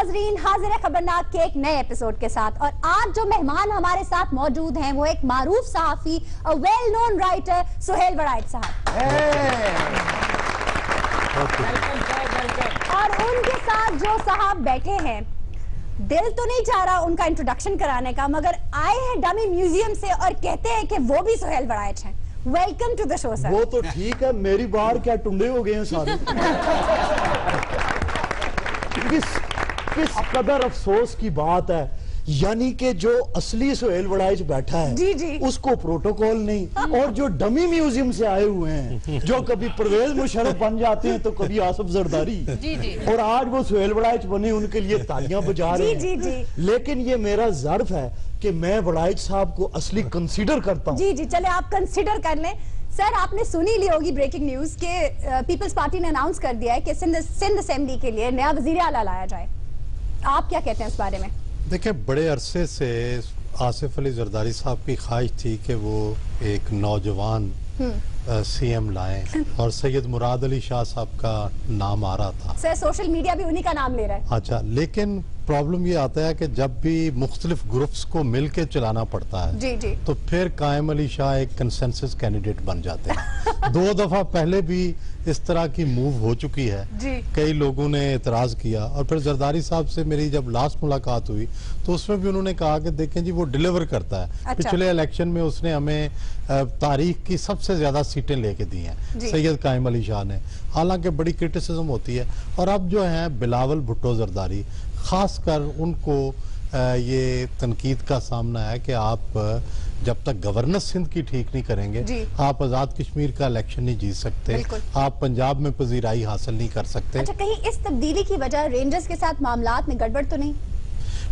नाजरीन, हाजिर है खबरनाक के एक नए एपिसोड के साथ। और आज जो मेहमान हमारे साथ मौजूद हैं वो एक मारूफ सहाफी, well known writer Suhail Waraich साहब। और उनके साथ जो साहब बैठे हैं, दिल तो नहीं चाह रहा उनका इंट्रोडक्शन कराने का, मगर आए हैं डमी म्यूजियम से और कहते हैं कि वो भी सुहेल वड़ाइच हैं। Welcome to the show sir. वो तो ठीक है, मेरी बाहर क्या टुंडे हो गए हैं सारे। किस कदर अफसोस की बात है, यानी कि जो असली सुहेल वड़ाइच बैठा है जी जी, उसको प्रोटोकॉल नहीं, और जो डमी म्यूजियम से आए हुए हैं जो कभी परवेज मुशर्रफ बन जाते हैं तो कभी आसिफ जरदारी जी जी, और आज वो सुहेल वड़ाइच बने, उनके लिए तालियां बजा रहे हैं। जी जी, लेकिन ये मेरा ज़र्फ है कि मैं वड़ाइच साहब को असली कंसीडर करता हूँ। जी जी, चले आप कंसीडर कर लें। सर, आपने सुनी ली होगी ब्रेकिंग न्यूज के पीपल्स पार्टी ने अनाउंस कर दिया है कि सिंध असेंबली के लिए नया वजीर आला लाया जाए। आप क्या कहते हैं इस बारे में? देखिए, बड़े अरसे से आसिफ अली जरदारी साहब की ख्वाहिश थी कि वो एक नौजवान सीएम लाएं और सैयद मुराद अली शाह साहब का नाम आ रहा था। सर, सोशल मीडिया भी उन्हीं का नाम ले रहा है। अच्छा, लेकिन प्रॉब्लम ये आता है कि जब भी मुख्तलिफ ग्रुप्स को मिलके चलाना पड़ता है जी जी, तो फिर कायम अली शाह एक कंसेंसस कैंडिडेट बन जाते हैं। 2 दफा पहले भी इस तरह की मूव हो चुकी है जी। कई लोगों ने एतराज किया और फिर जरदारी साहब से मेरी जब लास्ट मुलाकात हुई तो उसमें भी उन्होंने कहा कि देखें जी, वो डिलीवर करता है। अच्छा। पिछले इलेक्शन में उसने हमें तारीख की सबसे ज्यादा सीटें लेके दी हैं सैयद कायम अली शाह ने, हालांकि बड़ी क्रिटिसिज्म होती है। और अब जो है बिलावल भुट्टो जरदारी, खासकर उनको ये तनकीद का सामना है कि आप जब तक गवर्नेंस सिंध की ठीक नहीं करेंगे आप आजाद कश्मीर का इलेक्शन नहीं जीत सकते, आप पंजाब में पजीराई हासिल नहीं कर सकते। अच्छा, कहीं इस तब्दीली की वजह रेंजर्स के साथ मामलात में गड़बड़ तो नहीं?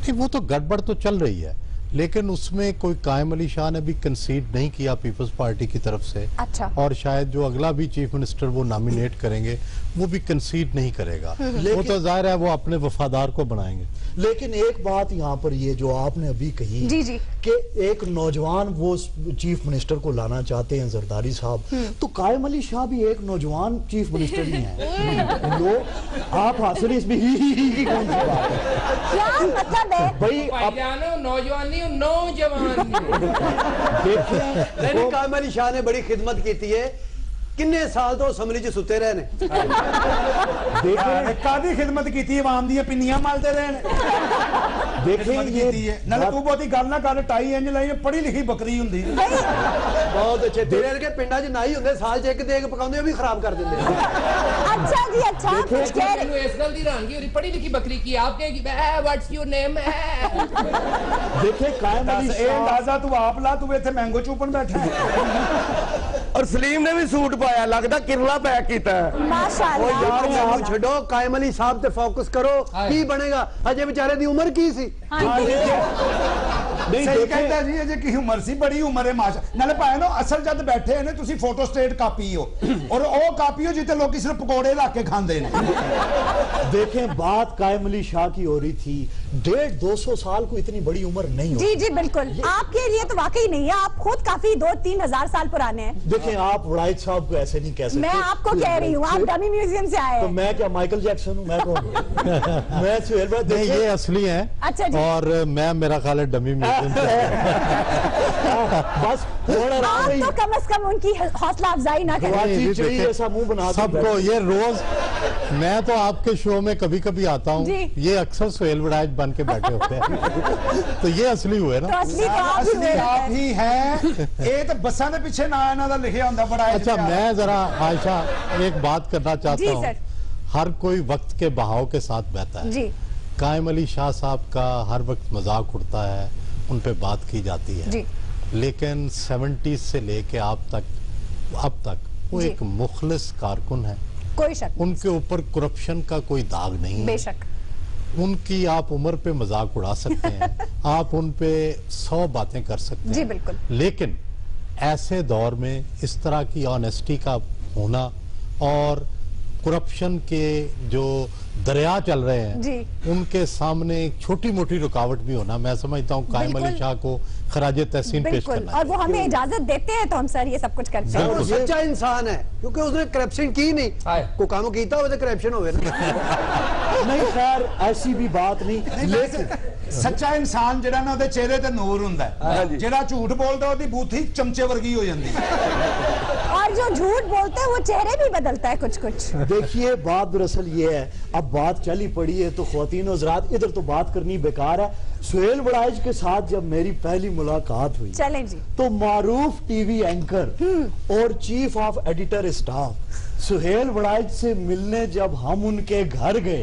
ठीक, वो तो गड़बड़ तो चल रही है, लेकिन उसमें कोई कायम अली शाह ने भी कंसीड नहीं किया पीपल्स पार्टी की तरफ से। अच्छा। और शायद जो अगला भी चीफ मिनिस्टर वो नॉमिनेट करेंगे वो भी कंसीड नहीं करेगा। वो तो जाहिर है वो अपने वफादार को बनाएंगे। लेकिन एक बात यहाँ पर ये जो आपने अभी कही जी जी, कि एक नौजवान वो चीफ मिनिस्टर को लाना चाहते हैं जरदारी साहब, तो कायम अली शाह भी एक नौजवान चीफ मिनिस्टर ही है। लोग आप हासिल इसमें ही कौन सी बात है? क्या मतलब है भाई? नौजवानी नौजवान देखिए, कायम अली शाह ने बड़ी खिदमत की है, किन्ने साल तो असम्बली च सुते रहे ने। कादी खिदमत की आवाम दी पिन्नियां मालते रहे ने। नाले तू बहुती गल ना कर, टाई इंज लाई पढ़ी लिखी बकरी हुंदी। बहुत अच्छे तेरे वर्गे पिंडा च नाई हुंदे, साल च एक देग पकाउंदे भी खराब कर दिंदे। अच्छा जी, अच्छा, कुछ कह रहे इस गल दी हैरानगी होरी, पढ़ी लिखी बकरी की आप कहेगी व्हाट्स योर नेम है। देखिए कायम अली शाह, अंदाजा तू आप ला, तू इत्थे मैंगो चूपन बैठा है। और सलीम ने भी सूट पाया, लगता किरला पैक किया है। माशाअल्लाह। छो कायम अली साहब ते फोकस करो, की बनेगा? अजे बेचारे दी उम्र की सी? नहीं सही कहता जी, अजे की उम्र सी, बड़ी उम्र है माशा। नाले भाई नो असल जद बैठे ने तुसी फोटो स्टेट कापी हो और ओ कापी हो जिते लोग सिर्फ पकौड़े ला के खांदे ने। देखें, बात कायम अली शाह की हो रही थी, 150-200 साल को इतनी बड़ी उम्र नहीं होती। जी जी बिल्कुल, आपके लिए तो वाकई नहीं है, आप खुद काफी 2-3 हजार साल पुराने हैं। देखें, आप वड़ाइच साहब को ऐसे नहीं कह सकते। मैं आपको कह रही हूँ, आप डमी म्यूजियम से आए तो हैं। मैं क्या माइकल जैक्सन हूँ? मैं कौन? मैं सुहेल भाई, नहीं, ये असली हैं। अच्छा जी। और मैं, मेरा ख्याल है डमी म्यूजियम से। बस आप तो कम से कम उनकी हौसला अफजाई ना करें। ऐसा मुंह बना सबको ये रोज, मैं तो आपके शो में कभी कभी आता हूँ, ये अक्सर सुहेल वड़ाइच बन के बैठे होते हैं। तो ये असली हुए ना? तो असली तो आप ही हैं। ये तो बसां दे पीछे ना इन्हां दा लिखिया हुंदा बड़ा। अच्छा, मैं जरा आयशा एक बात करना चाहता हूँ। हर कोई वक्त के बहाव के साथ बहता है जी। कायम अली शाह साहब का हर वक्त मजाक उड़ता है, उन पे बात की जाती है जी। लेकिन 70s से लेके अब तक वो एक मुखलिस कारकुन है, कोई शक। उनके ऊपर करप्शन का कोई दाग नहीं है, बेशक। उनकी आप उम्र पे मजाक उड़ा सकते हैं, आप उन पे 100 बातें कर सकते हैं जी, बिल्कुल। लेकिन ऐसे दौर में इस तरह की ऑनेस्टी का होना और करप्शन के जो दरिया चल रहे हैं जी, उनके सामने एक छोटी मोटी रुकावट भी होना, मैं समझता हूँ कायम अली शाह को खराजे तहसीन पेश करना। और वो हमें इजाजत देते हैं तो हम सर ये सब कुछ करते हैं। वो सच्चा इंसान है क्योंकि उसने करप्शन की नहीं, को काम कीता हो तो करप्शन होवे ना। नहीं खैर ऐसी भी बात नहीं, लेकिन ਸੱਚਾ ਇਨਸਾਨ ਜਿਹੜਾ ਨਾ ਉਹਦੇ ਚਿਹਰੇ ਤੇ ਨੂਰ ਹੁੰਦਾ ਹੈ, ਜਿਹੜਾ ਝੂਠ ਬੋਲਦਾ ਉਹਦੀ ਬੂਥੀ ਚਮਚੇ ਵਰਗੀ ਹੋ ਜਾਂਦੀ ਹੈ। और जो झूठ बोलते हैं वो चेहरे भी बदलता है कुछ कुछ। देखिए बात दरअसल ये है, अब बात चली पड़ी है तो ख्वातीन और हज़रात इधर तो बात करनी बेकार है। सुहेल वड़ाइच के साथ जब मेरी पहली मुलाकात हुई, चलें जी, तो मारूफ टीवी एंकर और chief of editor staff Suhail Waraich से मिलने जब हम उनके घर गए,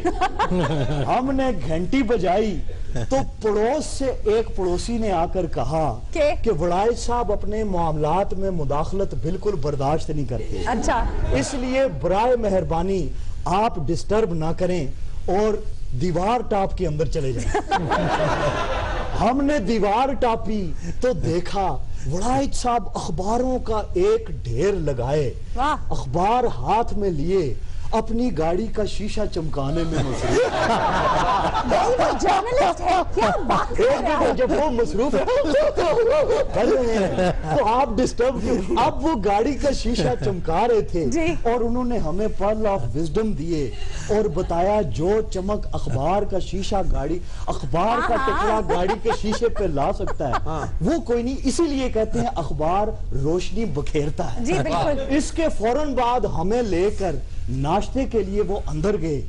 हमने घंटी बजाई तो पड़ोस से एक पड़ोसी ने आकर कहा कि वड़ाइच साहब अपने मामलात में मुदाखलत बिल्कुल बर्दाश्त नहीं करते। अच्छा, इसलिए बराए मेहरबानी आप डिस्टर्ब ना करें और दीवार टाप के अंदर चले जाएं। हमने दीवार टापी तो देखा वड़ाइच साहब अखबारों का एक ढेर लगाए, अखबार हाथ में लिए अपनी गाड़ी का शीशा चमकाने में मसरूफ। जर्नलिस्ट है क्या बात कर रहे हैं? जब वो मसरूफ कर रहे हैं तो आप डिस्टर्ब क्यों? अब वो गाड़ी का शीशा चमका रहे थे और उन्होंने हमें पर्ल ऑफ विजडम दिए और बताया जो चमक अखबार का शीशा गाड़ी अखबार का टुकड़ा गाड़ी के शीशे पे ला सकता है वो कोई नहीं, इसीलिए कहते हैं अखबार रोशनी बखेरता है। जी बिल्कुल। इसके फौरन बाद हमें लेकर नाश्ते के लिए वो अंदर गए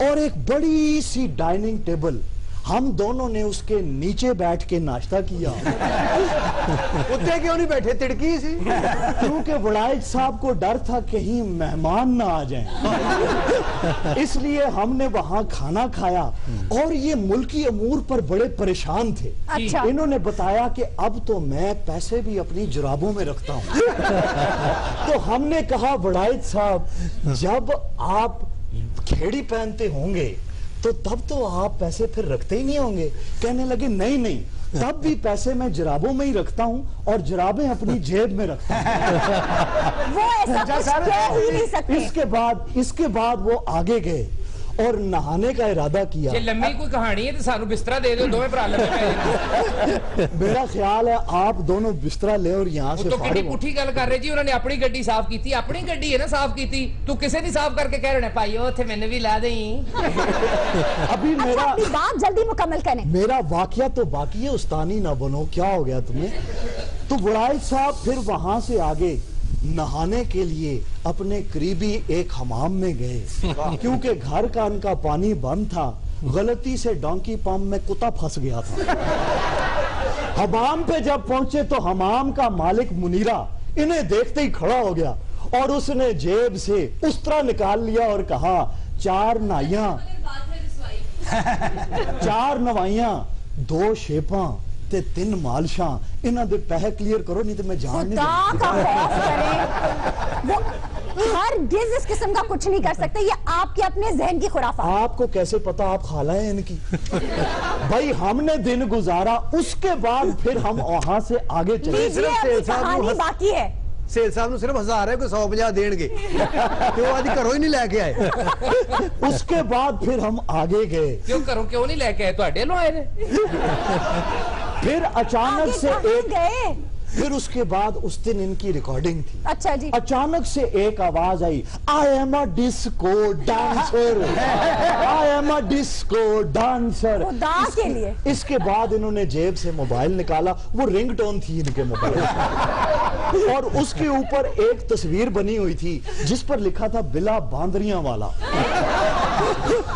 और एक बड़ी सी डाइनिंग टेबल, हम दोनों ने उसके नीचे बैठ के नाश्ता किया। उत्ते क्यों नहीं बैठे, तिड़की सी? क्योंकि वड़ाइच साहब को डर था कहीं मेहमान ना आ जाएं। इसलिए हमने वहां खाना खाया और ये मुल्की अमूर पर बड़े परेशान थे। अच्छा। इन्होंने बताया कि अब तो मैं पैसे भी अपनी जुराबों में रखता हूं। तो हमने कहा वड़ाइच साहब जब आप खेड़ी पहनते होंगे तो तब तो आप पैसे फिर रखते ही नहीं होंगे। कहने लगे नहीं नहीं, तब भी पैसे मैं जुराबों में ही रखता हूं और जुराबें अपनी जेब में रखता हूं। वो ऐसा कुछ कह ही नहीं सकते। इसके बाद वो आगे गए और नहाने का इरादा किया। ये लंबी कोई कहानी है तो सानू बिस्तरा दे दो, दोवें भरा लंबे। मेरा ख्याल है आप दोनों बिस्तरा ले और यहाँ से तो कितनी पुठी गल कर रहे जी, उन्होंने अपनी गड्डी साफ की थी, अपनी गड्डी है ना साफ की थी, तू किसे नहीं साफ करके कह रहे भाई थे मैंने भी ला दें। अभी मेरा अपनी बात जल्दी मुकम्मल करें। मेरा वाकया तो बाकी है, उस्तानी ना बनो, क्या हो गया तुम्हें? तो वड़ाइच साहब फिर वहां से आगे नहाने के लिए अपने करीबी एक हमाम में गए क्योंकि घर का इनका पानी बंद था। गलती से डोंकी पंप में कुत्ता फंस गया था। हमाम पे जब पहुंचे तो हमाम का मालिक मुनीरा इन्हें देखते ही खड़ा हो गया और उसने जेब से उस्तरा निकाल लिया और कहा 4 नाइयां 4 नवाइयां 2 शेपा ते 3 मालशां, इन्हां दे पैसे क्लियर करो नहीं तो मैं जान नहीं हर गिज इस किस्म का कुछ नहीं कर सकते, ये आपके अपने जहन की खुराफात। आपको कैसे पता आप खाला है इनकी? भाई हमने दिन गुजारा, उसके बाद फिर हम वहां से आगे चले। कहानी बाकी है। सेल साहब सिर्फ 1000 है, कोई 150 देंगे तो आज घरों ही नहीं लेके आए। उसके बाद फिर हम आगे गए। क्यों करो, क्यों नहीं लेके आए? तो लो आए फिर अचानक से एक गए। फिर उसके बाद उस दिन इनकी रिकॉर्डिंग थी। अच्छा जी। अचानक से एक आवाज आई, I am a disco dancer, I am a disco dancer. के लिए इसके बाद इन्होंने जेब से मोबाइल निकाला, वो रिंगटोन थी इनके मोबाइल और उसके ऊपर एक तस्वीर बनी हुई थी जिस पर लिखा था बिला बांदरियां वाला।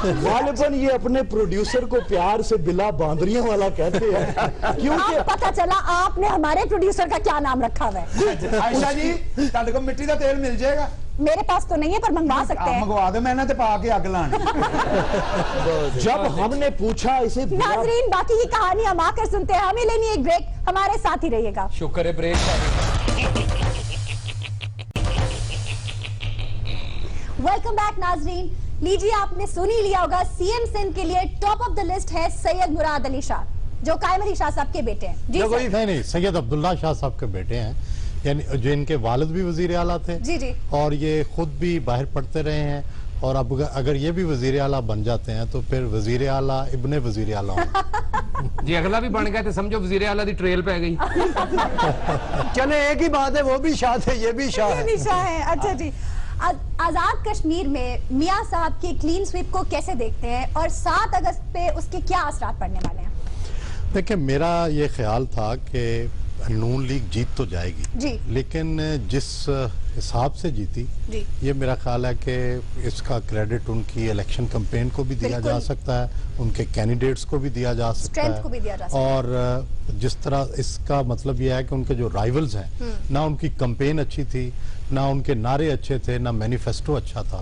गालिबन ये अपने प्रोड्यूसर को प्यार से बिला बांदरियां वाला कहते हैं क्योंकि पता चला आपने हमारे प्रोड्यूसर का क्या नाम रखा हुआ है। आयशा जी ਤੁਹਾਡੇ ਕੋਲ मिट्टी का तेल मिल जाएगा? मेरे पास तो नहीं है पर मंगवा सकते हैं। मंगवा दो, मैंने तो पा के आग लानी। जब हमने पूछा इसे नाजरीन बाकी की कहानी हम आकर सुनते हैं, हमें लेनी एक ब्रेक, हमारे साथ ही रहिएगा। शुक्र है ब्रेक। वेलकम बैक नाजरीन। लीजिए आपने सुन ही लिया होगा, सीएम सिंध के लिए टॉप ऑफ द लिस्ट है सैयद मुराद अली शाह जो कायम अली शाह साहब के बेटे हैं। जी नहीं, सैयद अब्दुल्ला शाह साहब के बेटे हैं, यानी जो इनके वालिद भी वजीर आला थे। जी जी। और ये खुद भी बाहर पढ़ते रहे हैं और अब अगर ये भी वजीर आला बन जाते हैं तो फिर वजीर आला इब्ने वजीर आला जी अगला भी बन गया तो समझो वजीर आला की ट्रेल पे गई। चले एक ही बात है, वो भी शाह थे ये भी शाह है। अच्छा जी, आजाद कश्मीर में मियां साहब की क्लीन स्वीप को कैसे देखते हैं और 7 अगस्त पे उसके क्या असरात पड़ने वाले हैं? देखिए, मेरा ये ख्याल था कि नून लीग जीत तो जाएगी जी, लेकिन जिस हिसाब से जीती जी, ये मेरा ख्याल है कि इसका क्रेडिट उनकी इलेक्शन कैंपेन को भी दिया जा सकता है, उनके कैंडिडेट्स को भी दिया जा सकता है, को भी दिया जा सकता है। और जिस तरह इसका मतलब यह है कि उनके जो राइवल्स हैं, ना उनकी कैंपेन अच्छी थी, ना उनके नारे अच्छे थे, ना मैनिफेस्टो अच्छा था,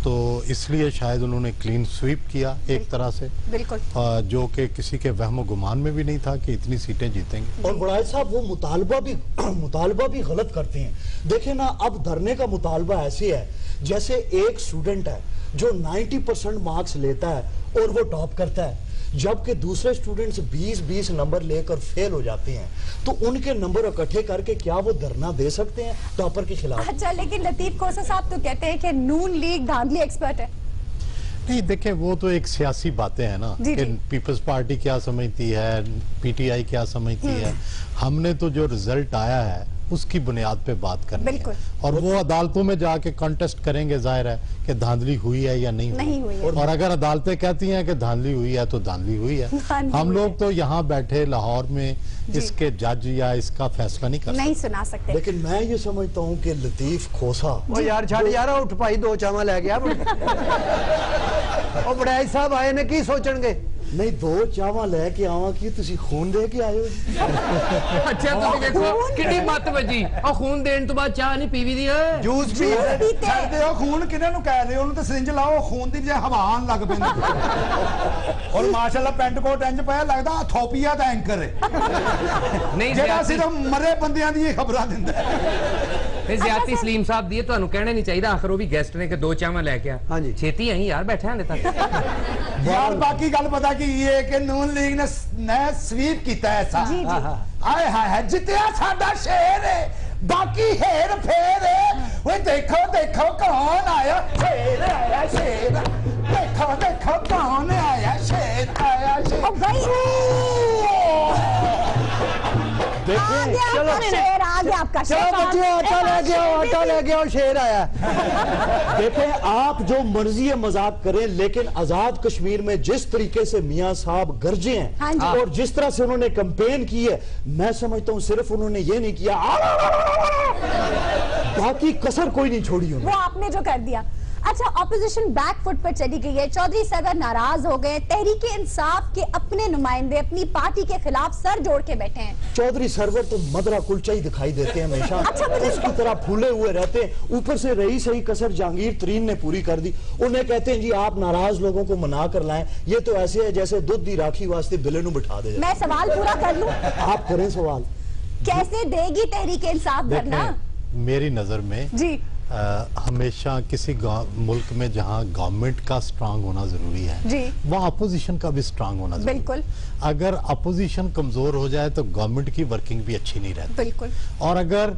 तो इसलिए शायद उन्होंने क्लीन स्वीप किया एक तरह से, बिल्कुल, जो कि किसी के वहमो गुमान में भी नहीं था कि इतनी सीटें जीतेंगे। और बड़ाई साहब वो मुतालबा भी गलत करते हैं। देखें ना, अब धरने का मुतालबा ऐसे है जैसे एक स्टूडेंट है जो 90% मार्क्स लेता है और वो टॉप करता है, जबकि दूसरे स्टूडेंट्स 20-20 नंबर लेकर फेल हो जाते हैं, तो उनके नंबर इकट्ठे करके क्या वो धरना दे सकते हैं टॉपर के खिलाफ? अच्छा, लेकिन लतीफ खोसा साहब तो कहते हैं कि नून लीग धांधली एक्सपर्ट है। नहीं, देखें, वो तो एक सियासी बातें हैं ना कि पीपल्स पार्टी क्या समझती है, पीटीआई क्या समझती है। हमने तो जो रिजल्ट आया है उसकी बुनियाद पे बात करनी है, और वो अदालतों में जाके कॉन्टेस्ट करेंगे, जाहिर है कि धांधली हुई है या नहीं हुई है। और अगर अदालतें कहती हैं कि धांधली हुई है तो धांधली हुई है। हम लोग तो यहाँ बैठे लाहौर में इसके जज या इसका फैसला नहीं सुना सकते। लेकिन मैं ये समझता हूँ कि लतीफ खोसा, ओ यार छड़ यार, उठ भाई, 2 चावा लै गया ओ बड़ाई साहब आए ने की सोचणगे? नहीं, 2 चावा लेके आवा की तुसी खून दे के आए हो? अच्छा, तुम देखो कितनी मत वजी, और खून देने तो बाद चाह नहीं पीवी दी है, जूस पी छੱਡ ਦਿਓ खून किन्ने नु कह रहे हो? ਉਹਨੂੰ ਤੇ ਸਿਰਿੰਜ ਲਾਓ, खून ਦੀ ਜੇ ਹਵਾ ਆਣ ਲੱਗ ਪੈਂਦੀ। और माशाल्लाह ਪੈਂਟ ਕੋਟ ਇੰਜ ਪਾਇਆ ਲੱਗਦਾ ਇਥੋਪੀਆ ਦਾ ਐਂਕਰ ਹੈ, ਨਹੀਂ ਜਿਹੜਾ ਸਿਰਫ ਮਰੇ ਬੰਦਿਆਂ ਦੀ ਖਬਰਾਂ ਦਿੰਦਾ ਹੈ। ਤੇ ਜ਼ਿਆਦਤੀ ਸਲੀਮ ਸਾਹਿਬ ਦੀ ਤੁਹਾਨੂੰ ਕਹਿਣਾ ਨਹੀਂ ਚਾਹੀਦਾ, ਆਖਰ ਉਹ ਵੀ ਗੈਸਟ ਨੇ ਕਿ 2 ਚਾਵਾਂ ਲੈ ਕੇ ਆ। ਹਾਂਜੀ, ਛੇਤੀ ਆਈ ਯਾਰ, ਬੈਠੇ ਹਲੇ ਤੱਕ। यार बाकी गल पता की ये कि नून लीग ने स्वीप किया ऐसा, आए हाय हाय, जितया साडा शेर है, बाकी हेर फेर है। वो देखो देखो कौन आया, शेर आया, शेर, देखो देखो कौन आया, शेर आया, चलो शेर आ गया आपका, चलो बच्चों ऑटो ले गया, शेर आया। देखें, आप जो मर्जी मजाक करें, लेकिन आजाद कश्मीर में जिस तरीके से मियां साहब गरजे हैं और जिस तरह से उन्होंने कैंपेन की है, मैं समझता हूं सिर्फ उन्होंने ये नहीं किया, बाकी कसर कोई नहीं छोड़ी उन्होंने। वो आपने जो कर दिया। अच्छा, ऑपोजिशन बैकफुट पर चली गई है, चौधरी सरवर नाराज हो गए, तहरीक इंसाफ के अपने नुमाइंदे अपनी पार्टी के खिलाफ सर जोड़ के बैठे हैं। चौधरी सरवर तो मदरा कुलचा ही दिखाई देते हैं हमेशा, उसकी तरह फूले हुए रहते हैं। ऊपर से रही सही कसर जहांगीर तरीन ने पूरी कर दी। उन्हें कहते हैं जी आप नाराज लोगों को मना कर लाएं, ये तो ऐसे है जैसे दूध दी राखी वास्ते बिले नु बिठा दे। मैं सवाल पूरा कर लूं? आप करें सवाल। कैसे देगी तहरीक इंसाफ धरना? मेरी नजर में जी, हमेशा किसी मुल्क में जहां गवर्नमेंट का स्ट्रांग होना जरूरी है, जी, वहां अपोजिशन का भी स्ट्रांग होना जरूरी है। बिल्कुल। अगर अपोजिशन कमजोर हो जाए तो गवर्नमेंट की वर्किंग भी अच्छी नहीं रहती, बिल्कुल। और अगर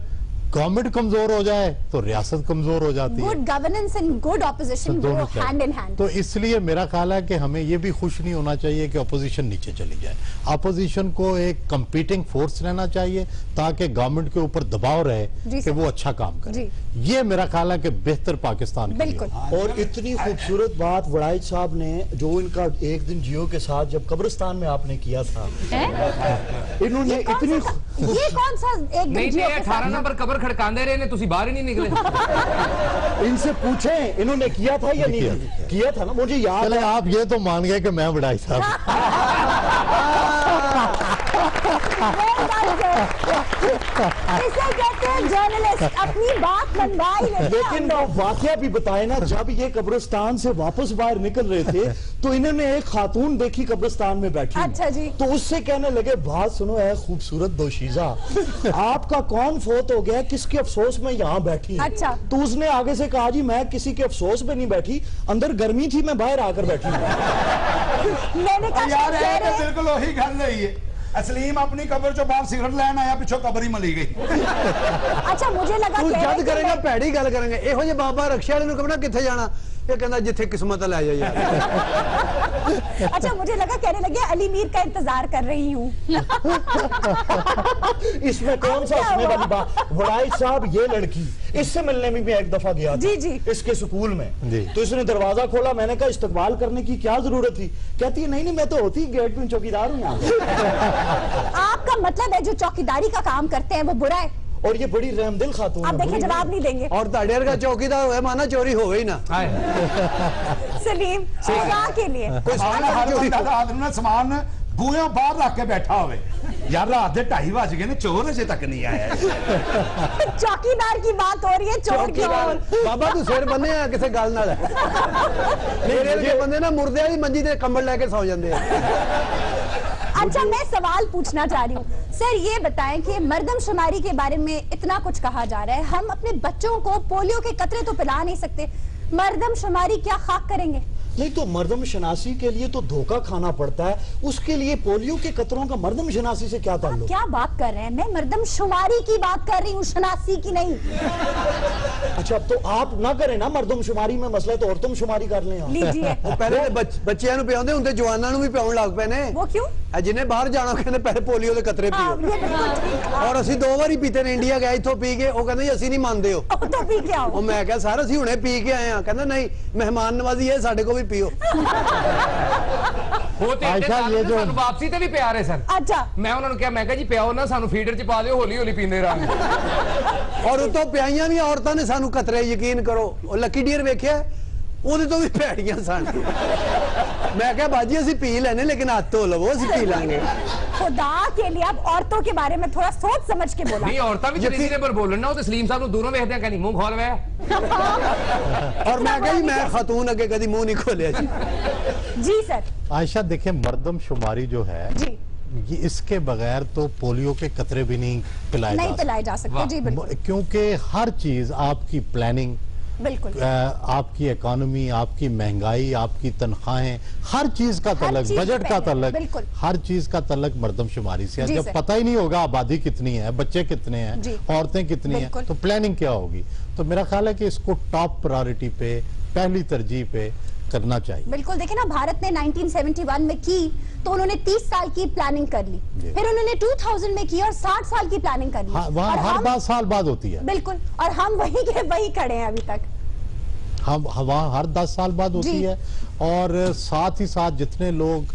गवर्नमेंट कमजोर हो जाए तो रियासत कमजोर हो जाती है। Good governance and good opposition go hand in hand. तो इसलिए मेरा ख्याल है कि हमें ये भी खुश नहीं होना चाहिए कि अपोजिशन नीचे चली जाए। अपोजिशन को एक कंपीटिंग फोर्स रहना चाहिए ताकि गवर्नमेंट के ऊपर दबाव रहे कि वो अच्छा काम करे। ये मेरा ख्याल है कि बेहतर पाकिस्तान के लिए। और इतनी खूबसूरत बात वड़ाइद साहब ने जो इनका एक दिन जियो के साथ जब कब्रिस्तान में आपने किया था, इन्होंने इतनी, ये कौन सा एक दिन जियो के साथ? 18 नंबर कब्र खड़कांदे रहे ने, तुसी बाहर ही नहीं निकले। इनसे पूछें इन्होंने किया था या नहीं किया था ना, मुझे याद चले आप ये तो मान गए कि मैं वड़ाइद साहब। इसे कहते हैं जर्नलिस्ट, अपनी बात मनवा ही लेते हैं। लेकिन वाकया भी बताए ना, जब ये कब्रिस्तान से वापस बाहर निकल रहे थे तो इन्होंने एक खातून देखी कब्रिस्तान में बैठी। अच्छा जी। तो उससे कहने लगे बात सुनो है खूबसूरत दोशीजा, आपका कौन फोत हो गया, किसके अफसोस में यहाँ बैठी? अच्छा। तो उसने आगे से कहा जी मैं किसी के अफसोस में नहीं बैठी, अंदर गर्मी थी मैं बाहर आकर बैठी। मैंने कहा यार बिल्कुल वही गल रही है। असलीम अपनी कब्र चो बाहर सिगरेट लैन आया, पिछो कब्र ही मली गई। अच्छा, मुझे लगा तू जद करेगा भैड़ी गल करेंगे, एहो जे बाबा रक्षा वाले नु कहना किथे जाना, ये कहंदा जिथे किस्मत ले जा यार। अच्छा, मुझे लगा कहने लगे अली मीर का इंतजार कर रही हूँ। इसमें कौन सा हंसने वाली बात? वड़ाई साहब, ये लड़की इससे मिलने में भी एक दफा गया था जी जी इसके स्कूल में जी। तो इसने दरवाजा खोला, मैंने कहा इस्तकबाल करने की क्या जरूरत थी? कहती है नहीं मैं तो होती गेट पे चौकीदार हूँ यहाँ पे। आपका मतलब है जो चौकीदारी का काम करते हैं वो बुरा है? और ये बड़ी रहमदिल खातून आप देखिए जवाब नहीं देंगे। और ताडेर का चौकीदार हुआ माना चोरी हो गई ना। सलीम के लिए कोई हर बंदा आदमी समान बूहे बाहर रख के बैठा हुए यार, रात के 2:30 बज गए ने, चोर अजे तक नहीं आया। चौकीदार की बात हो रही है, चोर की चौकीदार बाबा तू सिर बन्ने आ किसे गल नाल मेरे के बंदे ना मुर्दे वाली मंजी ते कंबल लेके सौ जांदे आ। अच्छा, मैं सवाल पूछना चाह रही हूँ सर, ये बताएं कि मर्दमशुमारी के बारे में इतना कुछ कहा जा रहा है, हम अपने बच्चों को पोलियो के कतरे तो पिला नहीं सकते, मर्दमशुमारी क्या खाक करेंगे? नहीं तो मर्दम शनासी के लिए तो धोखा खाना पड़ता है, उसके लिए पोलियो के कतरों का मर्दम शनासी से क्या ताल्लुक? क्या बात कर रहे हैं? मैं मर्दमशुमारी की बात कर रही हूँ, शनासी की नहीं। अच्छा, तो आप ना करें ना मर्दम शुमारी में, मसला तो औरतम शुमारी कर लें। लीजिए। पहले बच्चियां ਨੂੰ ਪਿਆਉਂਦੇ ਹੁੰਦੇ ਜਵਾਨਾਂ ਨੂੰ ਵੀ ਪਿਆਉਣ ਲੱਗ ਪਏ ਨੇ। वो क्यों? ਜਿਹਨੇ ਬਾਹਰ ਜਾਣਾ ਕਹਿੰਦੇ ਪਹਿਲੇ ਪੋਲੀਓ ਦੇ ਕਤਰੇ हाँ, ਪੀਓ। ये बिल्कुल ठीक। ਔਰ ਅਸੀਂ 2 ਵਾਰੀ ਪੀਤੇ ਨੇ, ਇੰਡੀਆ ਗਏ ਇੱਥੋਂ ਪੀ ਕੇ, ਉਹ ਕਹਿੰਦੇ ਜੀ ਅਸੀਂ ਨਹੀਂ ਮੰਨਦੇ ਹੋ। तो पी के आओ। ਉਹ ਮੈਂ ਕਿਹਾ ਸਰ ਅਸੀਂ ਹੁਣੇ ਪੀ ਕੇ ਆਏ ਆ, ਕਹਿੰਦਾ ਨਹੀਂ ਮਹਿਮਾਨ ਨਵਾਜ਼ੀ ਹੈ ਸਾਡੇ ਕੋਲ ਵੀ ਪੀਓ। ਉਹ ਤੇ ਆਇਸ਼ਾ, ਇਹ ਜੋ- ਸਾਨੂੰ ਵਾਪਸੀ ਤੇ ਵੀ ਪਿਆਰ ਹੈ ਸਰ। अच्छा, ਮੈਂ ਉਹਨਾਂ ਨੂੰ ਕਿਹਾ, ਮੈਂ ਕਿਹਾ ਜੀ ਪਿਆਓ ਨਾ, ਸਾਨੂੰ ਫੀਡਰ ਚ ਪਾ ਦਿਓ, ਹੌਲੀ ਹੌਲੀ ਪੀਂਦੇ ਰਹਾਂਗੇ। ਔਰ ਉਤੋਂ ਪਿਆਈਆਂ ਵੀ ਔਰਤਾਂ ਨੇ ਸਾਨੂੰ ਕਤਰੇ, ਯਕੀਨ ਕਰੋ। ਉਹ ਲੱਕੀ ਡੀਅਰ ਵੇਖਿਆ, ਉਹਦੇ ਤੋਂ ਵੀ ਭੈੜੀਆਂ ਸਨ। ਮੈਂ ਕਿਹਾ ਬਾਜੀ ਅਸੀਂ ਪੀ ਲੈਣੇ ਲੇਕਿਨ ਹੱਥ ਧੋ ਲਵੋ, ਅਸੀਂ ਪੀ ਲਾਂਗੇ। खुदा के लिए आप औरतों के बारे में थोड़ा सोच समझ के बोला। ਨਹੀਂ ਔਰਤਾਂ ਵੀ ਰੀਜ਼ਨੇਬਲ ਬੋਲਣ ਨਾ, ਉਹ ਤੇ ਸਲੀਮ ਸਾਹਿਬ ਨੂੰ ਦੂਰੋਂ ਵੇਖਦੇ ਆ, ਕਹਿੰਦੀ ਮੂੰਹ ਖੋਲ ਵੇ। ਔਰ ਮੈਂ ਕਿਹਾ ਜੀ ਮੈਂ ਖਾਤੂਨ ਅੱਗੇ ਕਦੀ ਮੂੰਹ ਨਹੀਂ ਖੋਲਿਆ ਜੀ। जी सर। आयशा देखिए, मर्दमशुमारी जो है जी, ये इसके बगैर तो पोलियो के कतरे भी नहीं पिलाए नहीं पिलाए जा सकते। जी बिल्कुल क्योंकि हर चीज आपकी प्लानिंग, बिल्कुल। आपकी इकोनॉमी, आपकी महंगाई, आपकी तनख्वाहें, हर चीज का हर तल्लक, चीज बजट का पे है, तल्लक, बिल्कुल। हर चीज का तल्लक मर्दमशुमारी से है। जी जब सर। पता ही नहीं होगा आबादी कितनी है, बच्चे कितने हैं, जी। औरतें कितनी हैं, बिल्कुल। तो प्लानिंग क्या होगी? तो मेरा ख्याल है कि इसको टॉप प्रायोरिटी पे, पहली तरजीह पे करना चाहिए। बिल्कुल। देखिए ना, भारत ने 1971 में की तो उन्होंने 30 साल की प्लानिंग कर ली, जी। फिर उन्होंने 2000 में की और 60 साल की प्लानिंग कर ली। वहाँ और हर हम- 10 साल बाद होती है। बिल्कुल, और हम वही के वही खड़े हैं अभी तक। हम वहाँ हर 10 साल बाद होती जी। है। और साथ ही साथ जितने लोग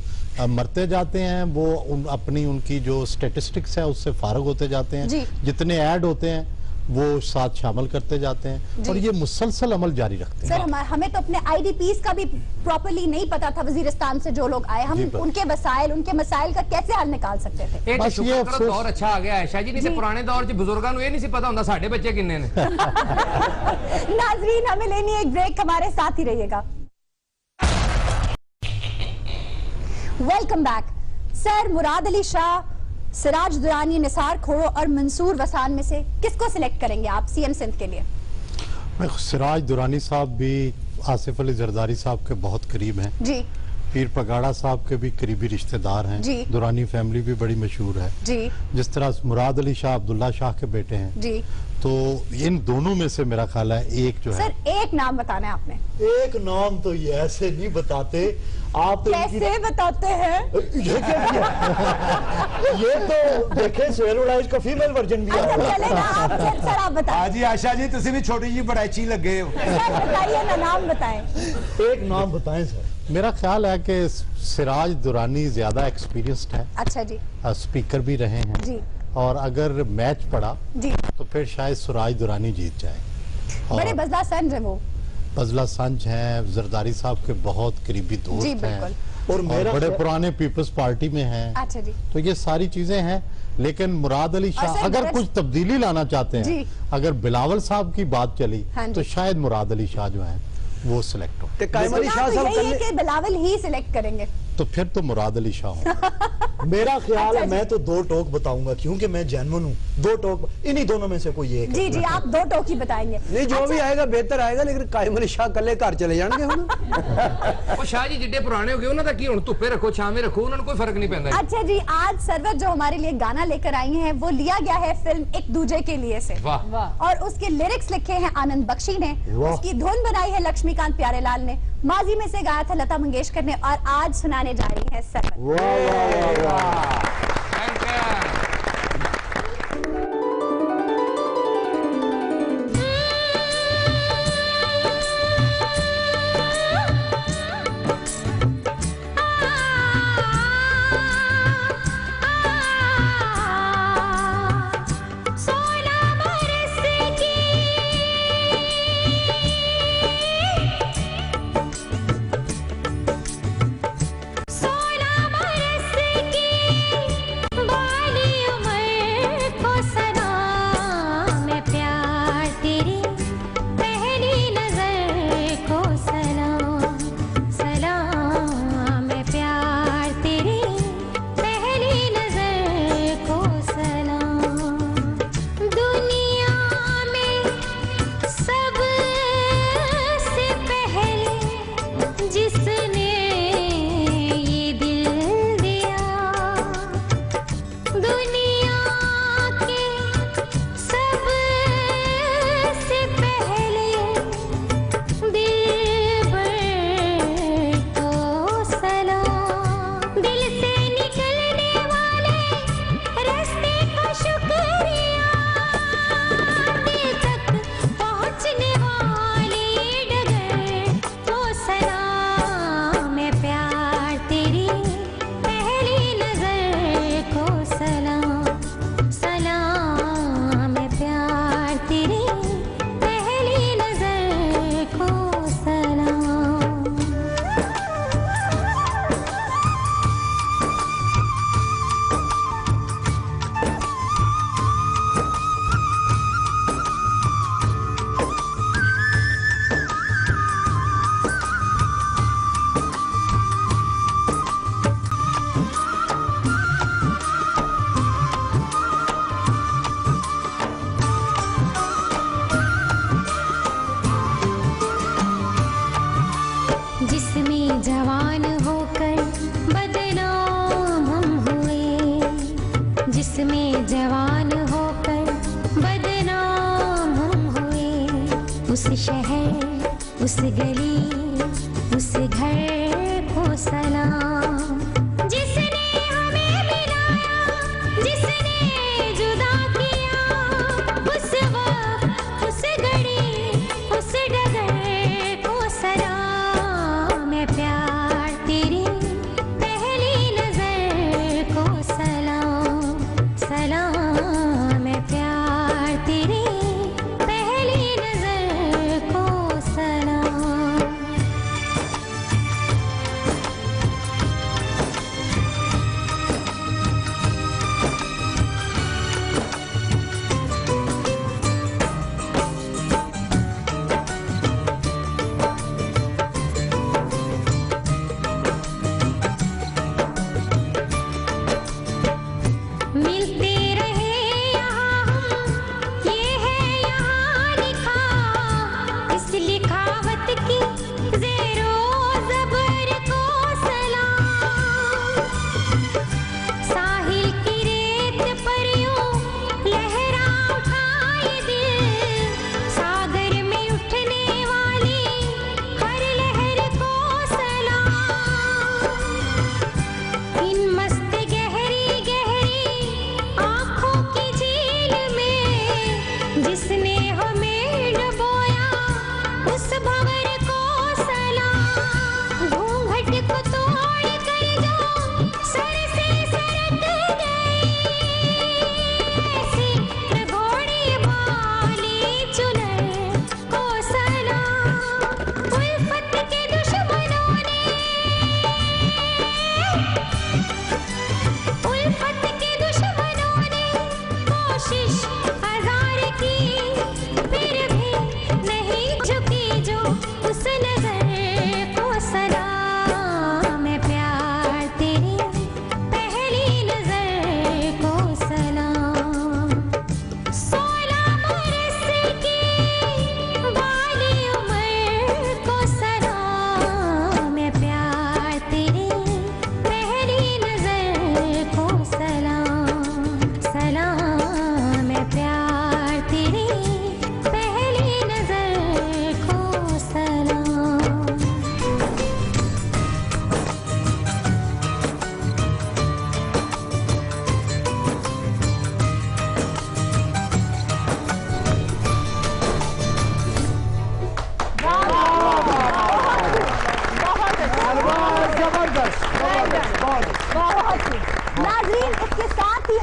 मरते जाते हैं वो अपनी उनकी जो स्टेटिस्टिक्स है उससे फारग होते जाते जी। हैं, जितने ऐड होते हैं वो साथ शामिल करते जाते हैं, जी। और ये मुसलसल अमल जारी रखते सर, हैं। हमें तो अपने IDPs का भी प्रॉपर्ली नहीं पता था, वजीरिस्तान से जो लोग आए, हम जी, पर- उनके वसाइल, उनके मसाइल का कैसे हल निकाल सकते थे? ਇਹ ਤਾਂ ਬਸ ਇਹ ਸ਼ੁਕਰ ਕਰੋ ਅਫਸੋਸ- ਦੌਰ ਅੱਛਾ ਆ ਗਿਆ ਆਇਸ਼ਾ ਜੀ, ਨਹੀਂ ਤੇ जी। ਪੁਰਾਣੇ ਦੌਰ 'ਚ ਬਜ਼ੁਰਗਾਂ ਨੂੰ ਇਹ ਨਹੀਂ ਸੀ ਪਤਾ ਹੁੰਦਾ ਸਾਡੇ ਬੱਚੇ ਕਿੰਨੇ ਨੇ। नाजरीन, हमें लेनी है एक ब्रेक, हमारे साथ ही रहिएगा। Welcome back. Sir, Murad Ali Shah, Siraj Durrani, Nisar खोड़ो और मंसूर वसान में से किसको सिलेक्ट करेंगे आप सीएम सिंध के लिए? मैं सिराज दुरानी साहब भी आसिफ अली जरदारी साहब के बहुत करीब हैं, जी पीर पगाड़ा साहब के भी करीबी रिश्तेदार हैं, जी। दुरानी फैमिली भी बड़ी मशहूर है। जी जिस तरह मुराद अली शाह अब्दुल्ला शाह के बेटे हैं, जी। तो इन दोनों में से मेरा ख्याल है एक जो है, सर, एक नाम बताना है आपने। एक नाम तो ये ऐसे नहीं बताते आप, तो कैसे बताते हैं? ये क्या किया? ये तो देखे सेलुलाइज का फीमेल वर्जन भी अच्छा, है। चले ना आप। सर आप बताएं। हाँ जी आशा जी, तुसी भी छोटी जी बड़ाची लगे हो। सर बताइए ना, नाम बताएं। एक नाम बताएं सर। मेरा ख्याल है कि सिराज दुरानी ज्यादा एक्सपीरियंस्ड है, अच्छा जी। स्पीकर भी रहे हैं, जी और अगर मैच पड़ा जी। तो फिर शायद सिराज दुरानी जीत जाए। बड़े और बजला संज है वो। फजला संज हैं, जरदारी साहब के बहुत करीबी जी, दोस्त हैं, बिल्कुल। और मेरा बड़े ख्याल- पुराने पीपल्स पार्टी में हैं, अच्छा जी। तो ये सारी चीजें हैं। लेकिन मुराद अली और शाह सर, अगर बरस- कुछ तब्दीली लाना चाहते हैं, जी। अगर बिलावल साहब की बात चली हाँ जी। तो शायद मुराद अली शाह जो हैं वो सिलेक्ट हो। ਤੇ ਕਾਇਮ ਅਲੀ सुना शाह तो साहब यही है कल्ले कि बिलावल ही सिलेक्ट करेंगे। तो फिर तो मुराद अली शाह हूँ। मेरा ख्याल है मैं तो 2 टोक बताऊंगा क्योंकि मैं जेन्युइन हूँ। 2 टोक, इन्हीं दोनों में से कोई एक। जी जी, आप 2 टोक ही बताएंगे। नहीं, जो भी आएगा बेहतर आएगा, लेकिन कायम अली शाह कल्ले घर चले जाएंगे हम। ਉਹ ਸ਼ਾਹ ਜੀ ਜਿੱਡੇ ਪੁਰਾਣੇ ਹੋ ਗਏ ਉਹਨਾਂ ਦਾ ਕੀ ਹੁਣ ਧੁੱਪੇ ਰੱਖੋ ਛਾਵੇਂ ਰੱਖੋ ਉਹਨਾਂ ਨੂੰ ਕੋਈ फर्क नहीं पैंदा। अच्छा जी, आज सरवत जो हमारे लिए गाना लेकर आई हैं वो लिया गया है फिल्म एक दूजे के लिए से। वाह। और उसके लिरिक्स लिखे हैं आनंद बख्शी ने, उसकी धुन बनाई है लक्ष्मीकांत प्यारेलाल ने, माजी में से गाया था लता मंगेशकर ने, और आज सुनाने जा रही है सरवत। जवान होकर बदनाम हम हुए, जिसमें जवान होकर बदनाम हम हुए। उस शहर, उस गली, उस घर को सलाम, जिसने हमें मिलाया, जिसने जुदा किया। उस वक्त, उस घड़ी, उस डगर को सलाम। मैं प्यार तेरी पहली नजर को सलाम, सलाम। मैं प्यार तेरी पहली नजर को सलाम।